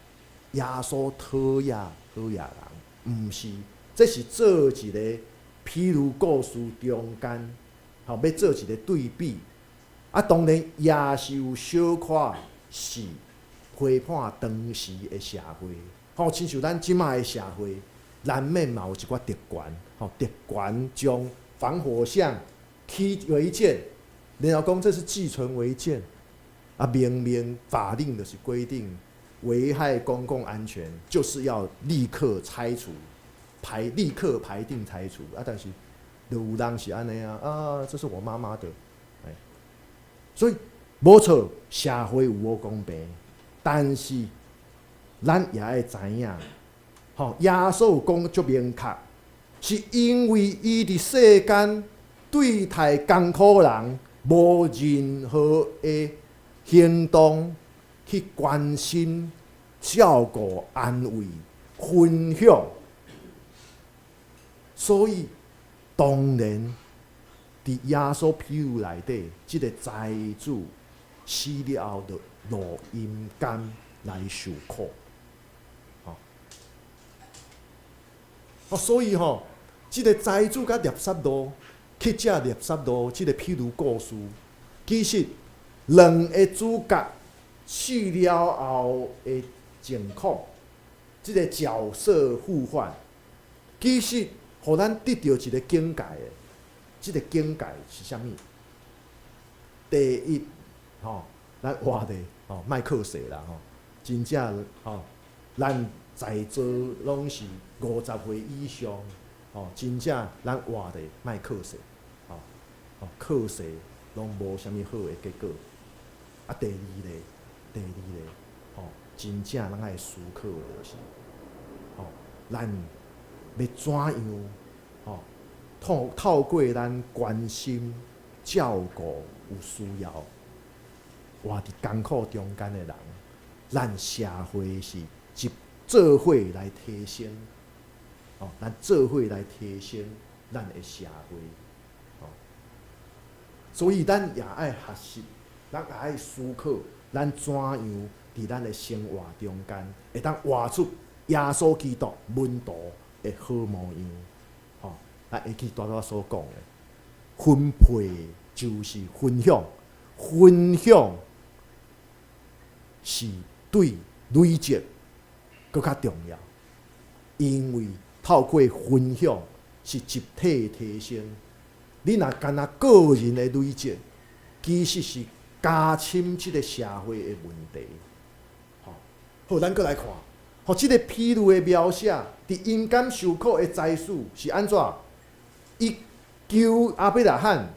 耶稣讨厌人，毋是，这是做一个譬如故事中间，要做一个对比。当然也是有小可是批判当时的社会，亲像咱即卖的社会，难免嘛有一寡特权，特权将防火巷起违建，然后讲这是寄存违建，明明法令就是规定危害公共安全，就是要立刻拆除，立刻排定拆除。但是有人是安尼这是我妈妈的，所以无错，社会有无公平，但是咱也要知影，耶稣有讲足明确。是因为伊伫世间对待艰苦人，无任何的行动去关心、照顾、安慰、分享，所以当然伫耶稣譬如内底，即个财主死了后，就落阴间来受苦。所以即个财主甲掠杀路、乞食掠杀路，即个譬如故事，其实两个主角死了后的情况，即个角色互换，其实互咱得到一个境界的。即个境界是啥物？第一，咱活的莫靠势啦真正咱在座拢是50岁以上真正咱活的莫靠势靠势拢无啥物好的结果。啊，第二个真正咱爱思考的就是，咱要怎样透过咱关心、照顾有需要、活伫艰苦中间的人，咱社会是做伙来提升，咱做伙来提升咱的社会，所以咱也爱学习，咱也爱思考，咱怎样伫咱的生活中间会当活出耶稣基督门徒的好模样。咱会记大大所讲的，分配就是分享，分享是对累积更较重要，因为透过分享是集体提升。你若干那个人的累积，其实是加深这个社会的问题。好，咱再来看，这个譬喻的描写，伫阴间受苦的灾事是安怎？伊求阿伯拉罕，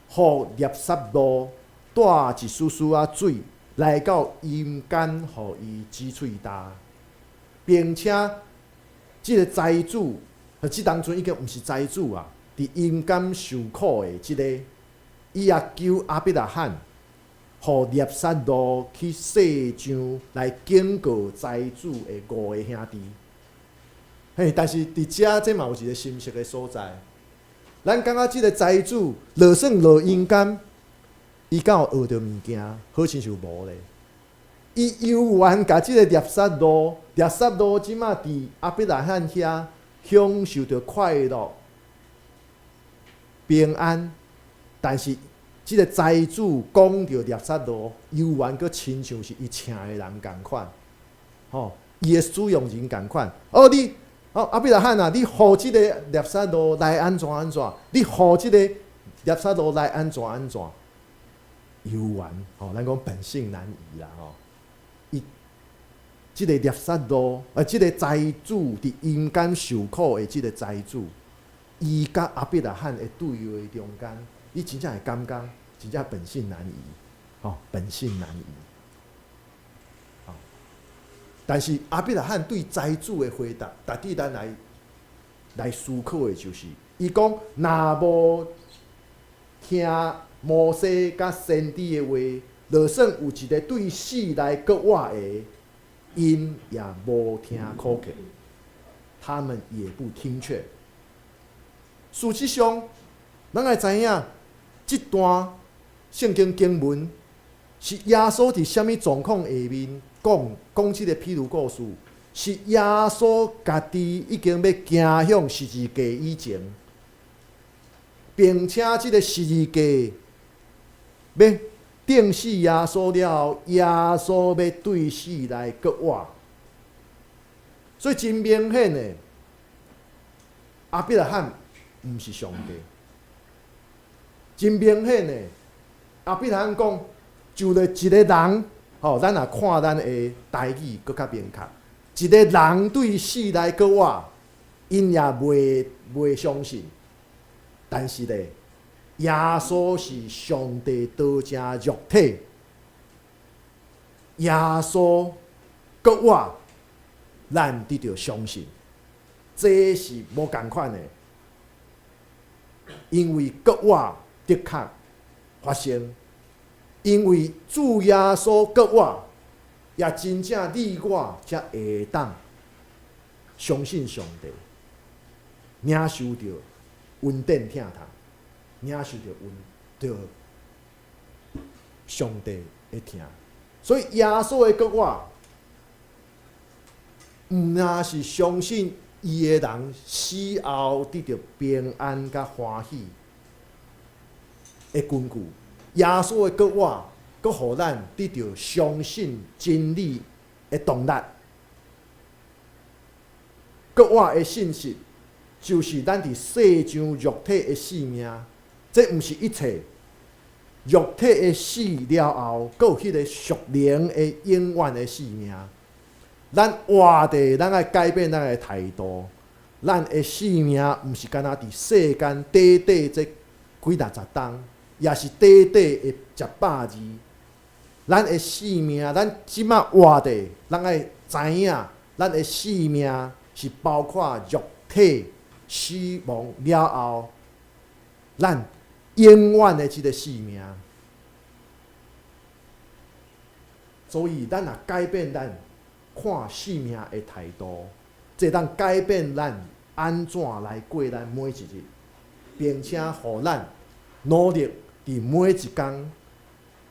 互列撒罗带一丝丝仔水来到阴间，互伊止喙焦，并且即个灾主，即当阵已经毋是灾主啊，伫阴间受苦的即个，伊也求阿伯拉罕，互列撒罗去洗杖来警告灾主的5个兄弟。但是伫遮这嘛有一个深刻的所在。咱感觉即个财主落算落阴间，伊敢有学着物件？好像是无咧。伊犹原甲即个列撒罗即马伫阿伯拉罕遐享受着快乐、平安，但是即个财主讲着列撒罗，犹原阁亲像是伊请的人共款，伊的使用人共款。阿伯拉罕啊，你互即个列撒罗来安怎？你互即个列撒罗来安怎？犹原咱讲本性难移啦伊即个列撒罗即个财主伫阴间受苦的即个财主，伊甲阿伯拉罕的对话中间，你真正会感觉，真正本性难移，本性难移。但是阿伯拉罕对财主的回答，值得咱来思考的就是，伊讲若无听摩西甲先知的话，就算有一个对死来搁活的，因也无听可见，他们也不听劝。事实上，咱会知影，这段圣经经文是耶稣伫什么状况下面？讲即个譬如故事，是耶稣家己已经要行向十字架以前，并且即个十字架要钉死耶稣了后，耶稣要对死来搁活，所以真明显的，阿伯拉罕毋是上帝，真明显的，阿伯拉罕讲，就着一个人。咱若看咱的台语搁较明确，一个人对死来搁活，因也袂相信。但是咧，耶稣是上帝道成肉体，耶稣搁活，咱得着相信，这是无共款的，因为搁活的确发生。因为主耶稣搁活，也真正你我才会当相信上帝，领受着恩典疼痛，领受着上帝的疼。所以耶稣的搁活，毋那是相信伊的人死后得到平安甲欢喜的根据。耶稣的搁活，搁互咱得到相信真理的动力。搁活的信息，就是咱伫世上肉体的性命，这毋是一切。肉体的死了后，阁有迄个属灵的永远的性命。咱活地，咱爱改变咱的态度。咱的性命毋是干那伫世间短短这几60冬，也是短短的100字。咱的性命，咱即马活地，咱爱知影，咱的性命是包括肉体死亡了后，咱永远的即个性命。所以，咱若改变咱看性命的态度，这当改变咱安怎来过咱每一日，并且互咱努力伫每一天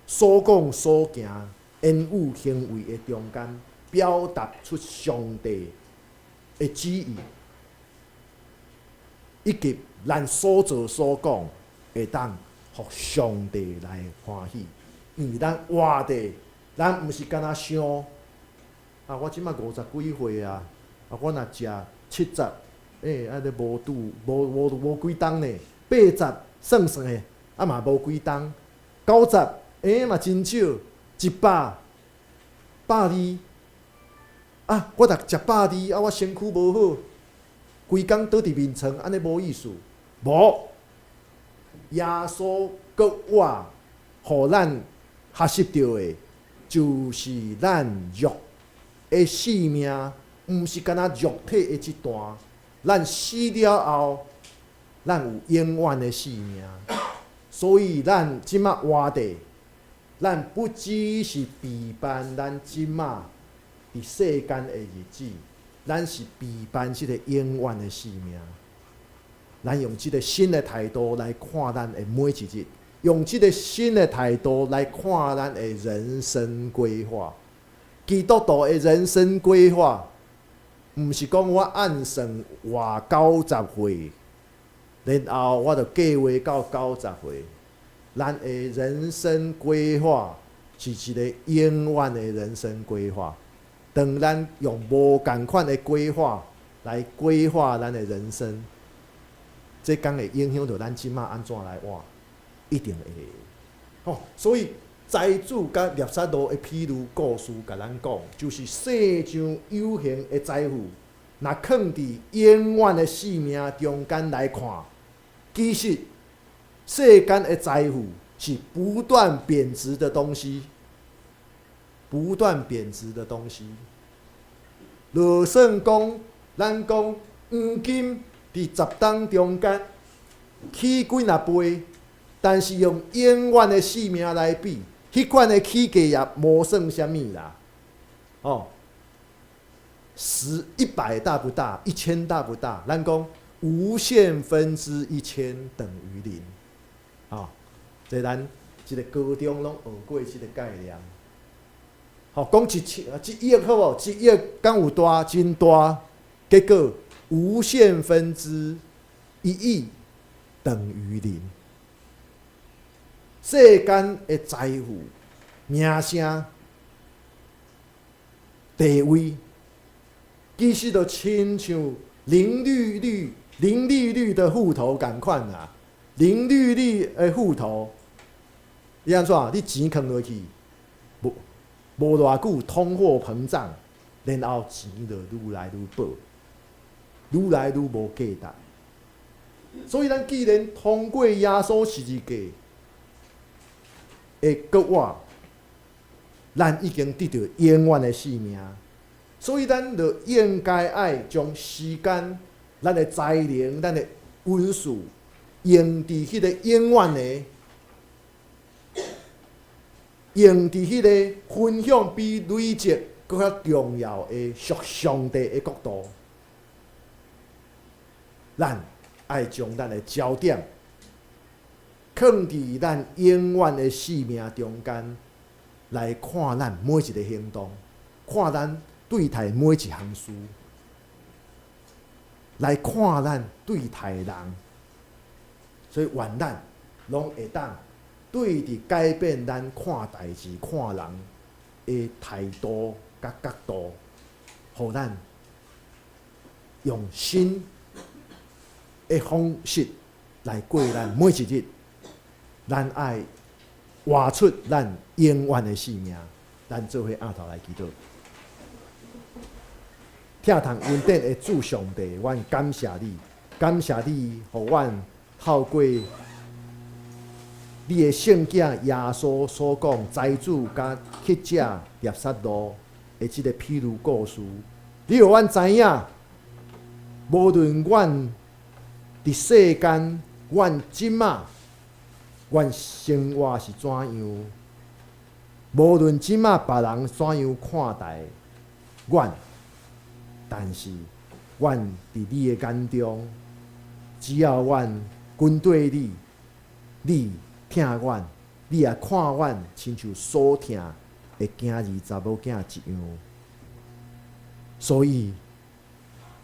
所讲所行、言语行为的中间，表达出上帝的旨意，以及咱所做所讲会当互上帝来欢喜。因为咱活地，咱毋是干那想啊，我即马50几岁啊，我若食70，安尼无拄无几冬呢，80算算的，嘛无几冬，90嘛真少，100、120，我若食120，我身躯无好，规工倒伫眠床，安尼无意思。无，耶稣搁我，互咱学习到的，就是咱肉的性命，毋是干那肉体的这段。咱死了后，咱有永远的性命。所以咱即马活地，咱不只是陪伴咱即马伫世间的日子，咱是陪伴即个永远的性命。咱用即个新的态度来看咱的每一日，用即个新的态度来看咱的人生规划。基督徒的人生规划，毋是讲我按算活90岁，然后我就计划到90岁。咱的人生规划是一个永远的人生规划。当咱用无共款的规划来规划咱的人生，这刚会影响到咱即马安怎来活，一定会。所以财主甲列萨罗的譬如故事，甲咱讲，就是世上有形的财富，若放伫永远的性命中间来看，其实世间的财富是不断贬值的东西，不断贬值的东西。就算讲，咱讲黄金伫10冬中间起几若倍，但是用永远的性命来比，迄款的起价也无算啥物啦。100大不大，1000大不大，咱讲无限分之1000等于0。这咱一个高中拢学过即个概念。讲1亿好无？1亿敢有大？真大。结果无限分之1亿等于0。世间的财富、名声、地位，其实就亲像零利率的户头同款啦。零利率的户头，你安怎？你钱放落去，无偌久，通货膨胀，然后钱就愈来愈薄，愈来愈无价值。所以，咱既然通过耶稣十字架的割活，咱已经得到永远的性命，所以咱就应该爱将时间、咱的才能、咱的温数，用伫迄个永远的。用伫迄个分享比累积更较重要的属上帝的角度，咱爱将咱的焦点放伫咱永远的性命中间，来看咱每一个行动，看咱对待每一项事，来看咱对待人，所以愿咱拢会当。对伫改变咱看代志、看人的态度甲角度，互咱用心的方式来过咱每一日。咱爱活出咱永远的性命。咱做伙额头来祈祷。听堂恩典的主上帝，阮感谢你，感谢你，互阮透过你的圣子耶稣所讲财主甲乞者列撒罗的即个譬如故事，你互阮知影，无论阮伫世间，阮即马，阮生活是怎样，无论即马别人怎样看待阮，但是阮伫你的眼中，只要阮跟对你，你疼阮，你也看阮亲像所疼的囝儿查某囝一样。所以，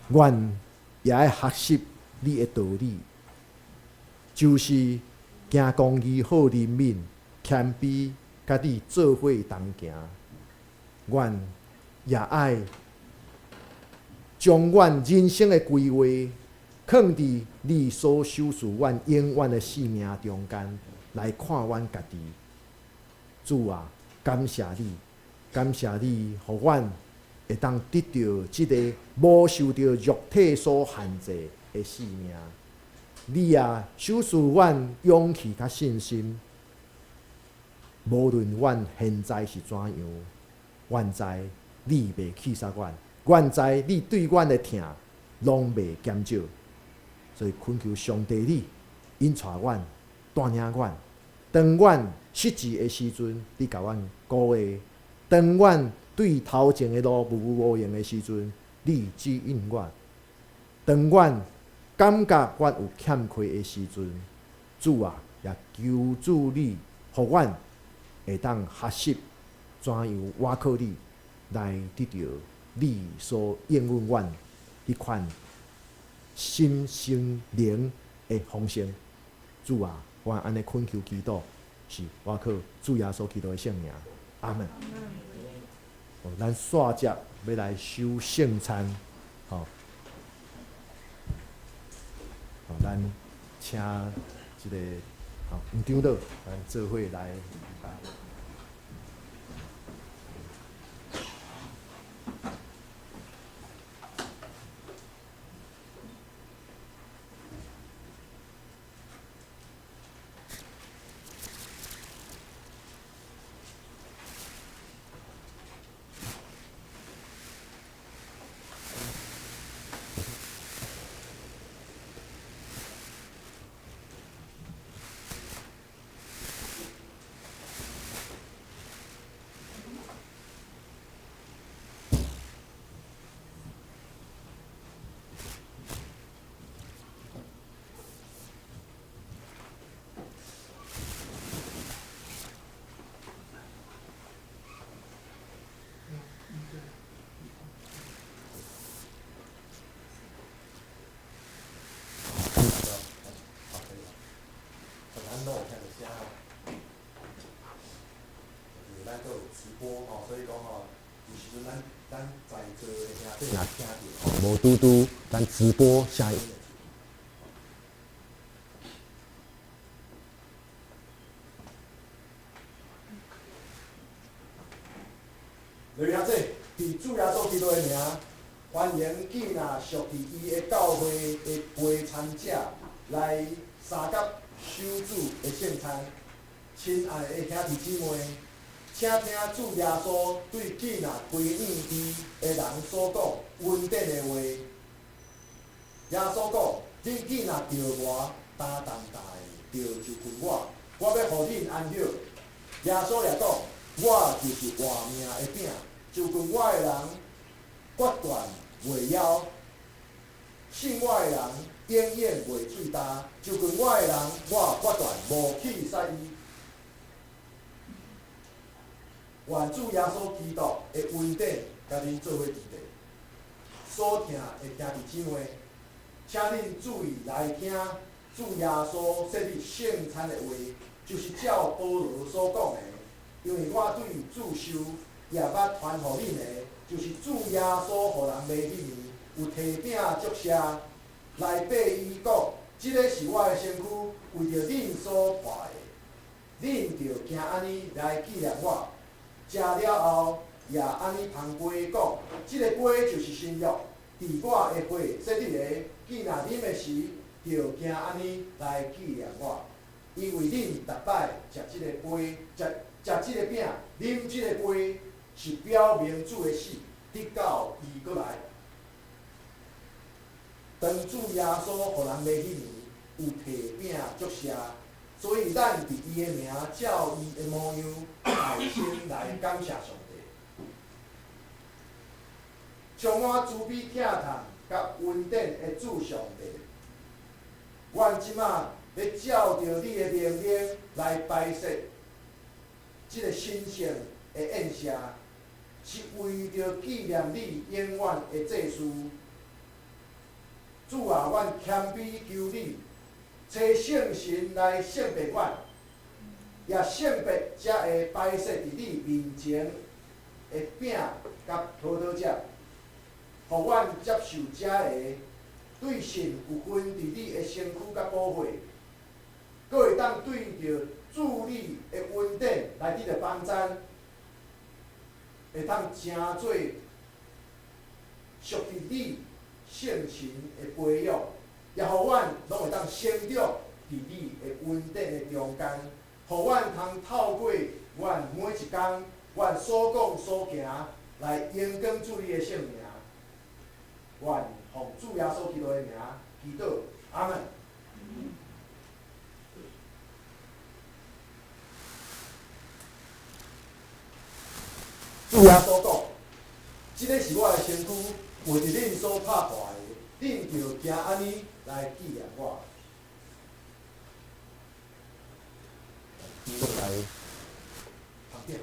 阮也爱学习你的道理，就是行公义、好人民、谦卑，甲你做伙同行。阮也爱将阮人生的规划放伫你所授予阮永远的性命中间，来看阮家己。主啊，感谢你，感谢你，互阮会当得到即个无受到肉体所限制的性命。你也授予阮勇气甲信心，无论阮现在是怎样，阮知你袂弃杀阮，阮知你对阮的疼拢袂减少。所以恳求上帝你引带阮、带领阮，当阮失志的时阵，你甲阮鼓励；当阮对头前的路无用的时阵，你指引阮；当阮感觉阮有欠缺的时阵，主啊，也求助你，互阮会当学习怎样倚靠你，来得到你所应允阮迄款心生灵的丰盛。主啊，我安尼恳求祈祷，是我靠主耶稣基督的圣名，阿门。咱煞接要来收圣餐，吼，咱请即个院长老，咱做伙来。咱都有直播所以讲有时阵咱在座的兄弟也听到无拄拄咱直播声音。刘兄弟，伫主耶稣基督的名，欢迎囡仔属伫伊的教会的陪参者来三角守主的圣餐。亲爱的兄弟姊妹，请听主耶稣对囡仔归义的人所讲恩典的话。耶稣讲：“恁囡仔着我，担重担的，着就跟我，我要互恁安享。”耶稣也讲：“我就是活命的饼，就跟我的人决断袂枵，信我的人永远袂嘴焦，就跟我的人我决断无去杀伊。”愿主耶稣基督的恩典甲恁做伙伫地。所听的兄弟姊妹，请恁注意来听主耶稣设立圣餐的话，就是照保罗所讲的。因为我对主受也捌传予恁的，就是主耶稣互人卖迄年，有提饼祝谢，来爬伊讲，即个是我的身躯，为着恁所破的，恁着行安尼来纪念我。食了后，也安尼捧杯讲，即个杯就是新约，伫我的血设立的，既然啉的时，着行安尼来纪念我。因为恁逐摆食即个杯，食即个饼，啉即个杯，是表明主的死，直到伊过来。当主耶稣互人买迄年，有摕饼祝谢，所以咱伫伊的名，照伊的模样，爱心来感谢上帝。充满慈悲疼痛甲恩典的主上帝，阮即马要照着你的命令来摆设即个神圣的宴席，是为着纪念你永远的祭司。主啊，阮谦卑求你，找圣神来圣别阮，也圣别才会摆设伫你面前的饼甲葡萄汁，互阮接受这个对神有份伫你的身躯甲保护，阁会当对着主你的恩典来你的帮赞，会当真做属于你圣神的培养，也互阮拢会当成长伫你的恩典的中间，互阮通透过阮每一工，阮所讲所行来荣光主你的圣名。愿奉主耶稣基督的名祈祷，阿门。主耶稣讲，即个是我的身躯，为着恁所拍破的，恁着行安尼来纪念我。过来。旁边。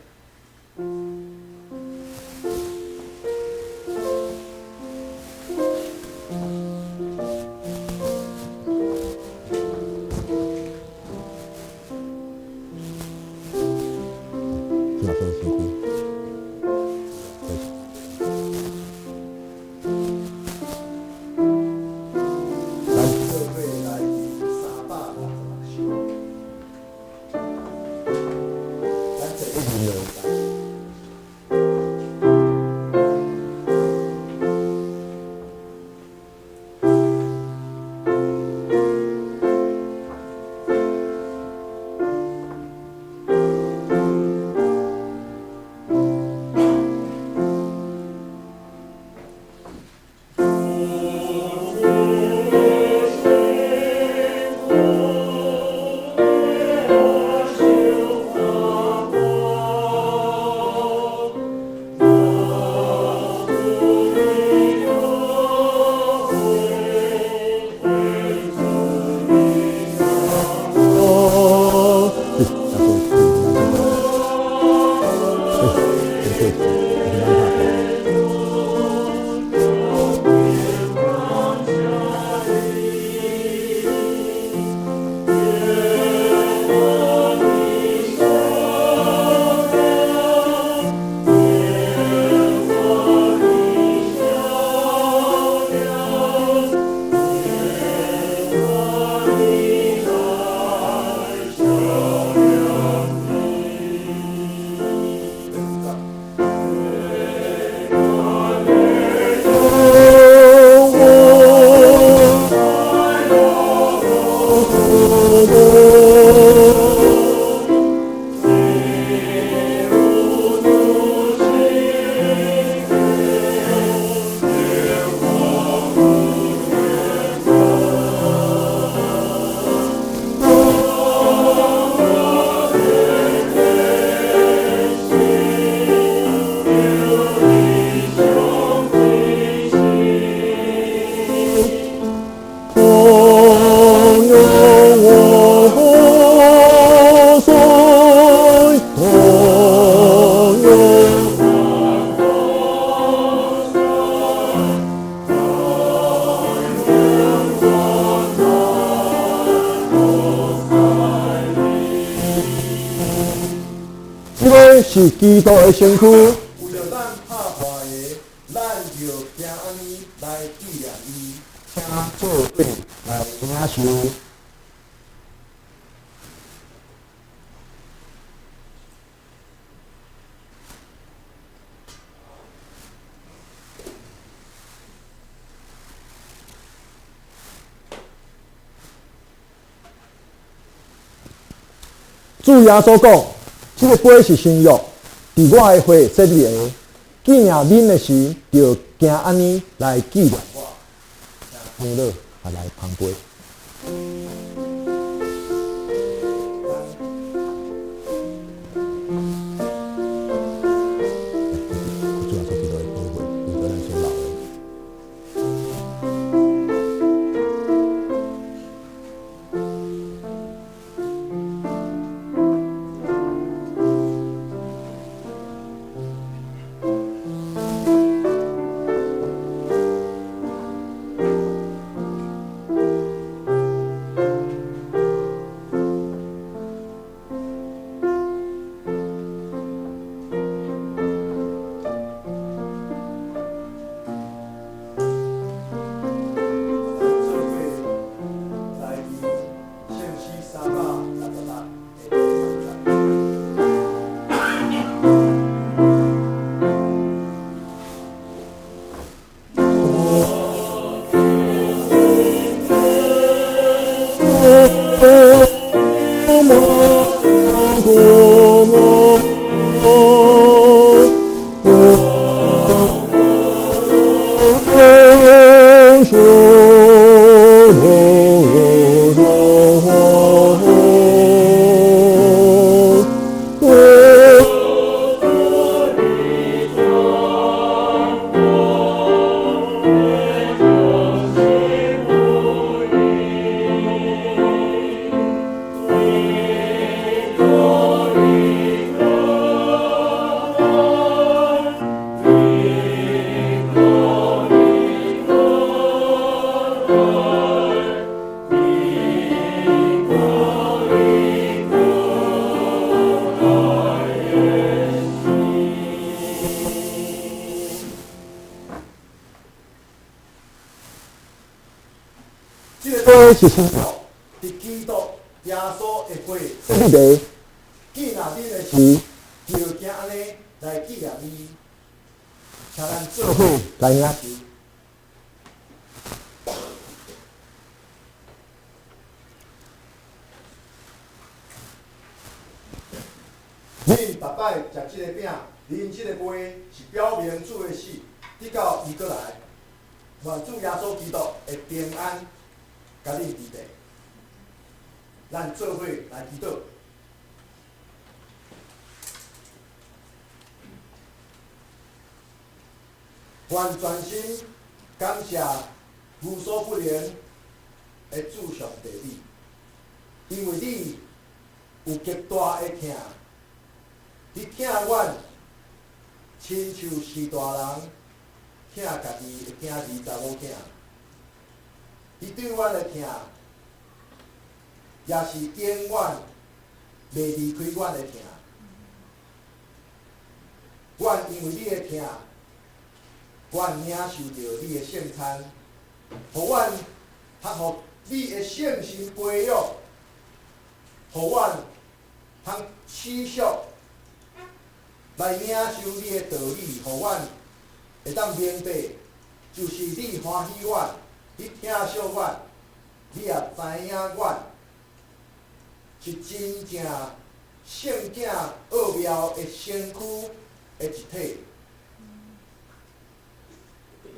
是基督的身躯。为着咱拍破的，咱就行安尼来纪念伊。请做伙来领受。主耶稣讲，这个杯是新约，伫我的血洗面，纪念恁的时，就行安尼来纪念我。欢乐啊，来捧杯。主耶稣基督的宝血，为着咱所流的。是新约，伫基督耶稣的血洗礼，纪念恁的时，就行安尼来纪念伊，请咱做伙来领受。恁逐摆食即个饼，啉即个杯，是表明主的死，直到伊过来，愿主耶稣基督的平安。甲恁伫地，咱做伙来祈祷。愿全心感谢无所不能的主上帝你，因为你有极大的疼，你疼阮，亲像是大人疼家己的囝儿查某囝。伊对阮的疼，也是永远袂离开阮的疼。阮因为你的疼，阮领受着你的圣餐，互阮通互你的圣心培养，互阮通持续来领受你的道理，互阮会当明白，就是你欢喜阮。你疼惜阮，你也知影阮是真正圣境奥妙的身躯的一体。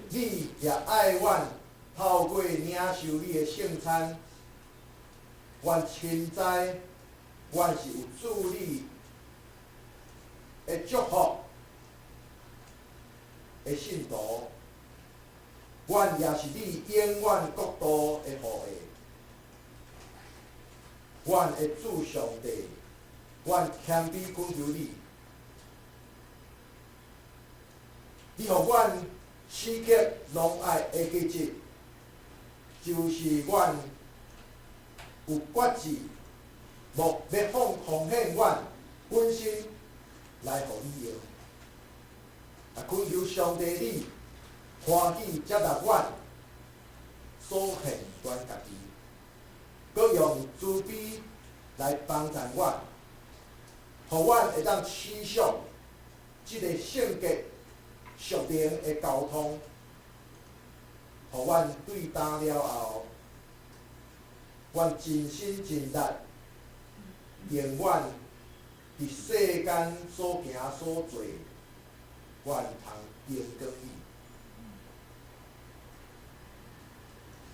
你也爱阮，透过领受你的圣餐，阮亲知，阮是有助你的祝福的信徒。阮也是你永远国度的后裔，阮的主上帝，阮谦卑恳求你，你互阮死结拢爱的价值，就是阮有决志，无要奉献阮本身来互你用。恳求上帝你。欢喜接纳阮，所献阮家己，佮用慈悲来帮助阮，互阮会当取向即个性格属灵的交通，互阮对答了后，阮真心真力，愿阮伫世间所行所做，阮通应光伊。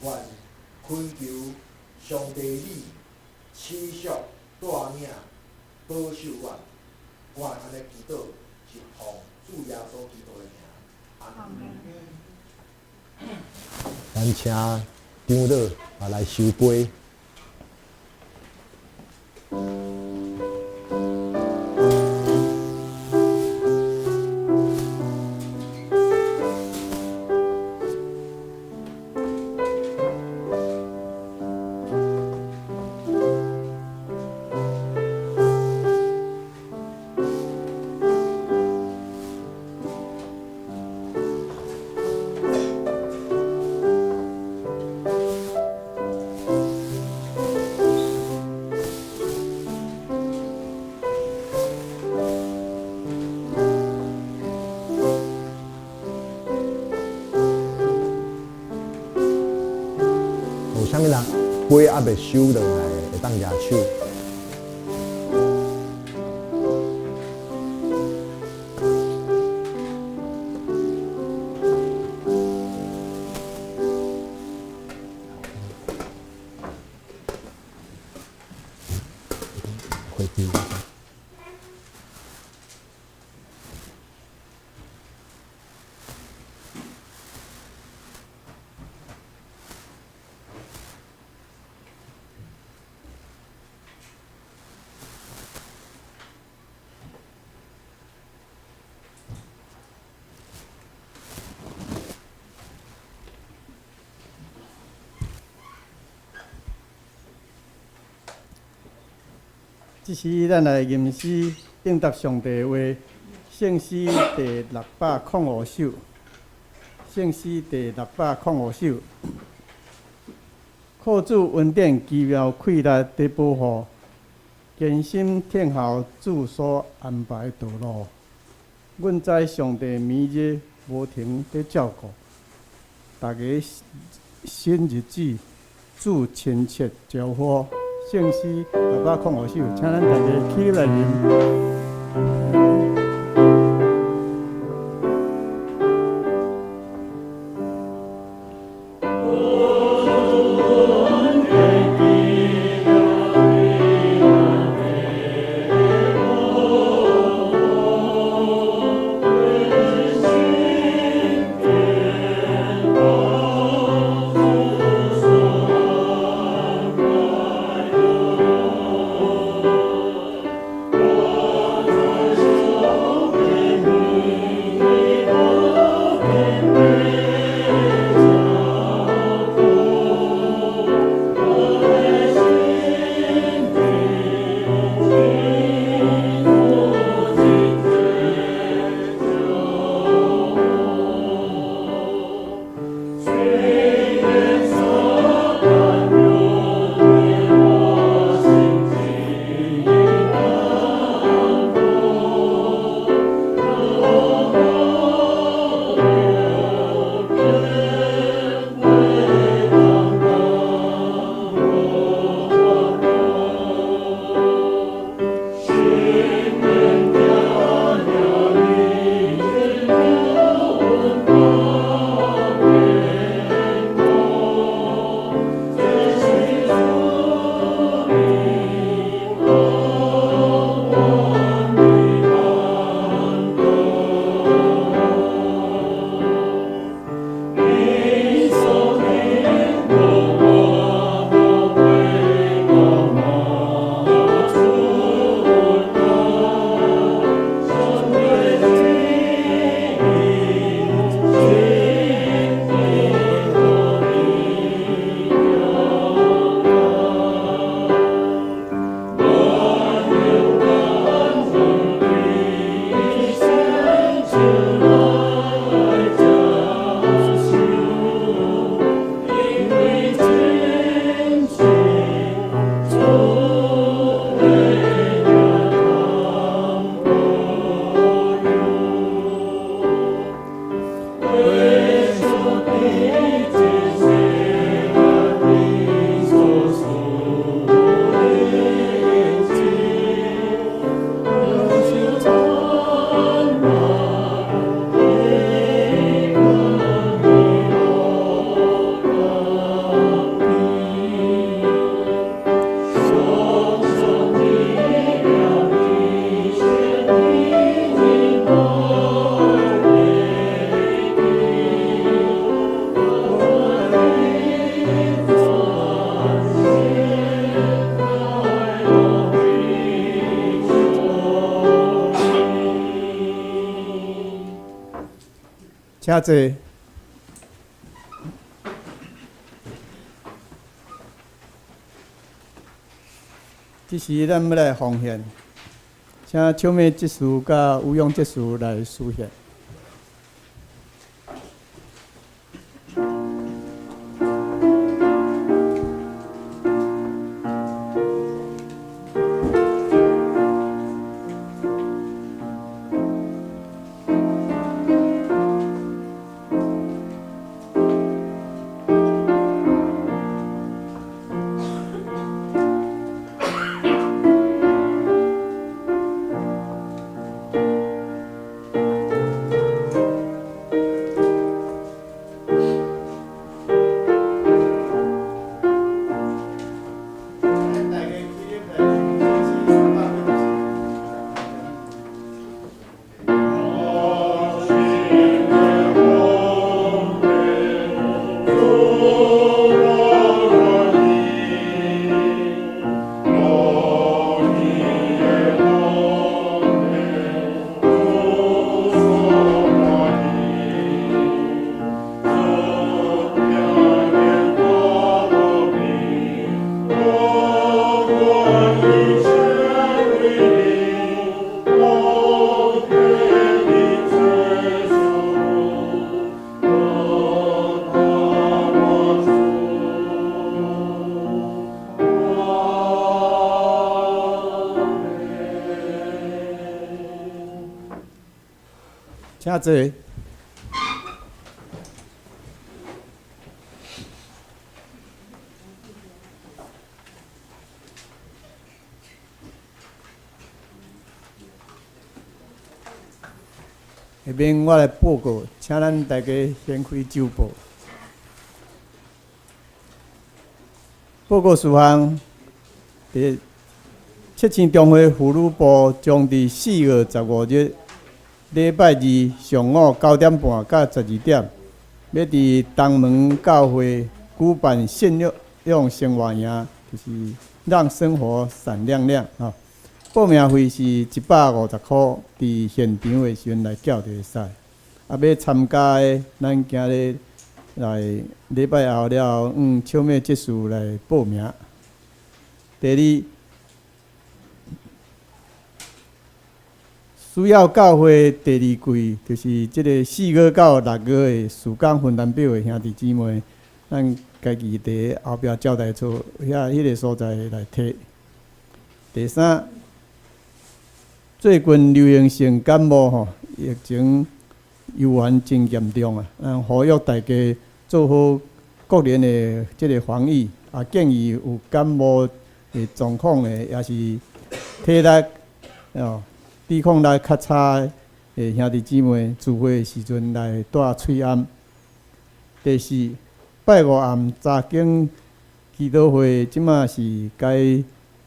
愿恳求上帝你赐福带领保守阮，愿安尼祈祷是奉主耶稣基督的名，阿门。咱请长老来收杯。有啥物人杯还未收落来，会当举手。回去。即时咱来吟诗应答上帝话，圣诗第605首，圣诗第605首。靠主恩典奇妙气力的保护，艰辛听候主所安排道路。阮知上帝每日无停地照顾，大家新日子主亲切招呼。圣诗605首，请咱大家起来吟。请坐。这时咱要来奉献，请秋妹执事甲吴勇执事来书献。请坐。下面我来报告，请咱大家先开周报。报告事项：第七星中会妇女部将伫4月15日礼拜二上午9点半到12点，要伫东门教会举办信仰生活营，就是让生活闪亮亮啊！报名费是150块，伫现场的时阵来缴就会使。啊，要参加的，咱今日来礼拜后了后，秋妹结束来报名。第二，需要教会第二季，就是即个4月到6月的时间分担表的兄弟姊妹，咱家己伫后壁招待处迄个所在来摕。第三，最近流行性感冒吼，疫情犹原真严重啊！咱呼吁大家做好个人的即个防疫，啊，建议有感冒的状况的，也是体力哦。抵抗力较差的兄弟姊妹，聚会的时阵来戴喙安。第四，拜五暗查经祈祷会，即马是该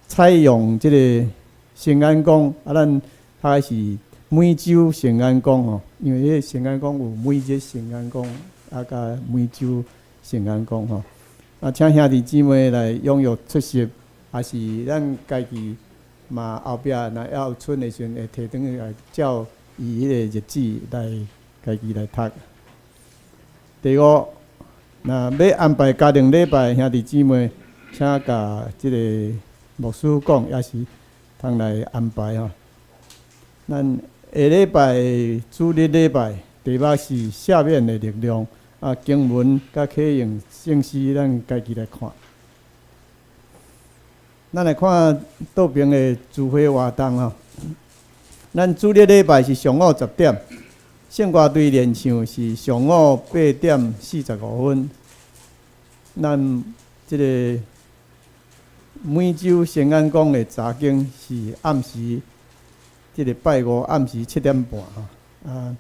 采用即个圣安宫，啊，咱还是每周圣安宫吼，因为迄个圣安宫有每日圣安宫，啊，甲每周圣安宫吼。啊，请兄弟姊妹来踊跃出席，也是咱家己。嘛后壁若要有剩的时阵，会摕转去来照伊迄个日子来家己来读。第五，若要安排家庭礼拜，兄弟姊妹，请甲即个牧师讲，也是通来安排吼。咱下礼拜主日礼拜题目是下面的力量，啊，经文甲启用信息，咱家己来看。咱来看倒边的聚会活动吼。咱主日礼拜是上午10点，圣歌队练唱是上午8:45分。咱即个每周圣安宫的查经是暗时，即个拜五暗时7:30吼。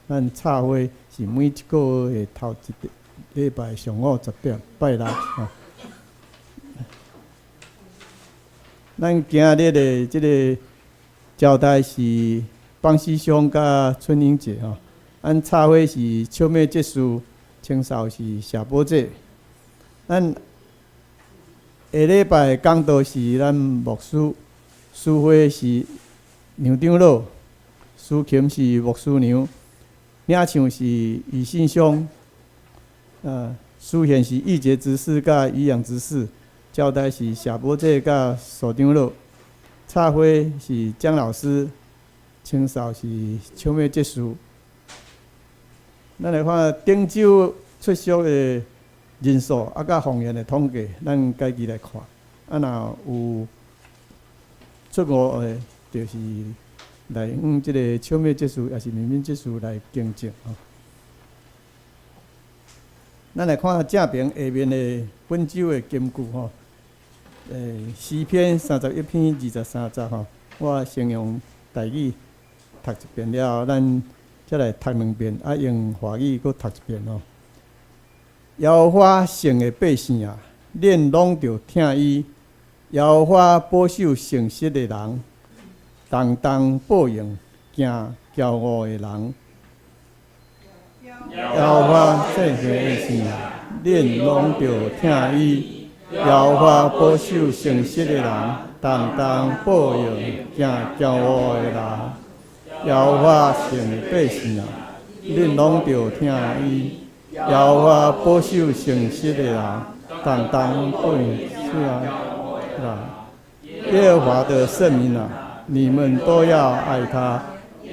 咱插花是每一个月的头一礼拜上午10点，拜六吼。咱今日的即个交代是邦师兄甲春英姐吼。咱插花是笑美结束，清扫是谢宝姐。咱下礼拜讲道是咱牧师，诗花是杨长老，诗琴是牧师娘，领唱是余信兄，书宪是义节执事甲余阳执事，交代是谢宝姐甲苏长老，插花是江老师，清扫是秋美结束。咱来看顶周出席的人数，甲方言的统计，咱家己来看。若有出五的，就是来用即个秋美结束，也是面面结束来见证吼。咱来看正平下面的本周的金句吼。诗篇31篇23节吼，我先用台语读一遍了后，咱再来读2遍，用华语搁读一遍吼。耶和华圣的百姓啊，恁拢着听伊；耶和华保守诚实的人，当当报应惊骄傲的人。耶和华圣的百姓啊，恁拢着听伊；耶和华保守诚实的人，当当报应惊骄傲的人。耶和华圣的百姓啊，恁拢着听伊。耶和华保守诚实的人，当当报应是啊！耶和华的圣民啊，你们都要爱他。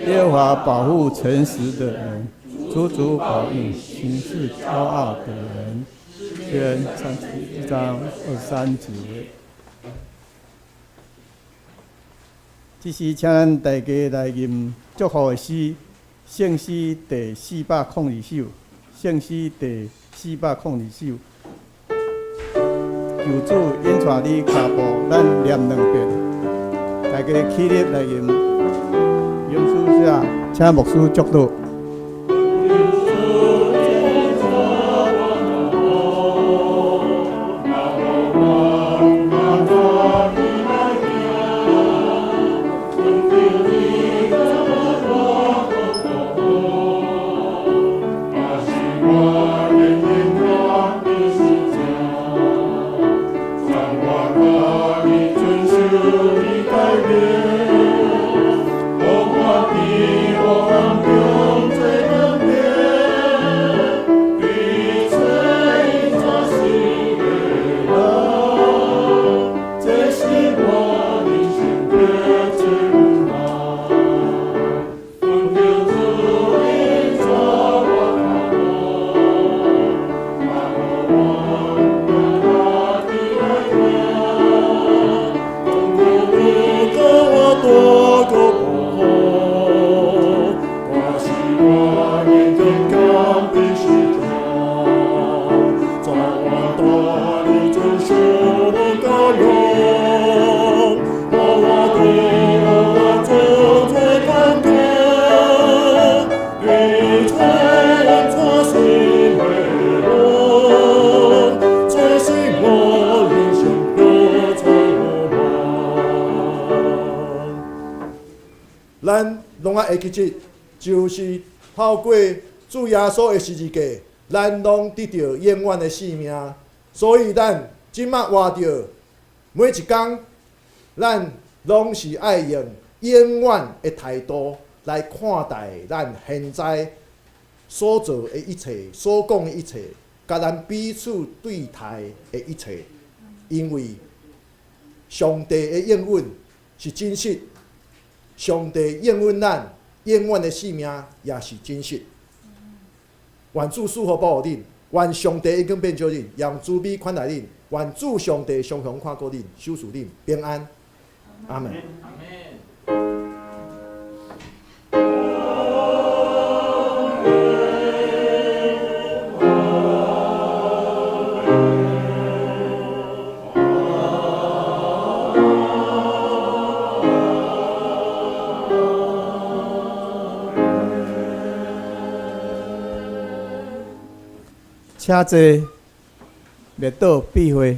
耶和华保护诚实的人，足保应行事骄傲的人。愿31章23节。这是请咱大家来念祝福的诗，圣诗第402首。圣诗第402首，求主引带你脚步，咱念2遍，大家起立来念。咏诗者，请牧师祝祷。咱拢啊会记住，就是透过主耶稣的十字架，咱拢得到永远的性命。所以咱即马活着每一天，咱拢是爱用永远的态度来看待咱现在所做的一切、所讲的一切，甲咱彼此对待的一切，因为上帝的应允是真实。上帝应允咱永远的性命也是真实。愿主赐福保护恁，愿上帝已经变救恁，让主庇款待恁，愿主上帝常常看顾恁，守护恁平安。阿门。阿门。请坐，列岛闭会。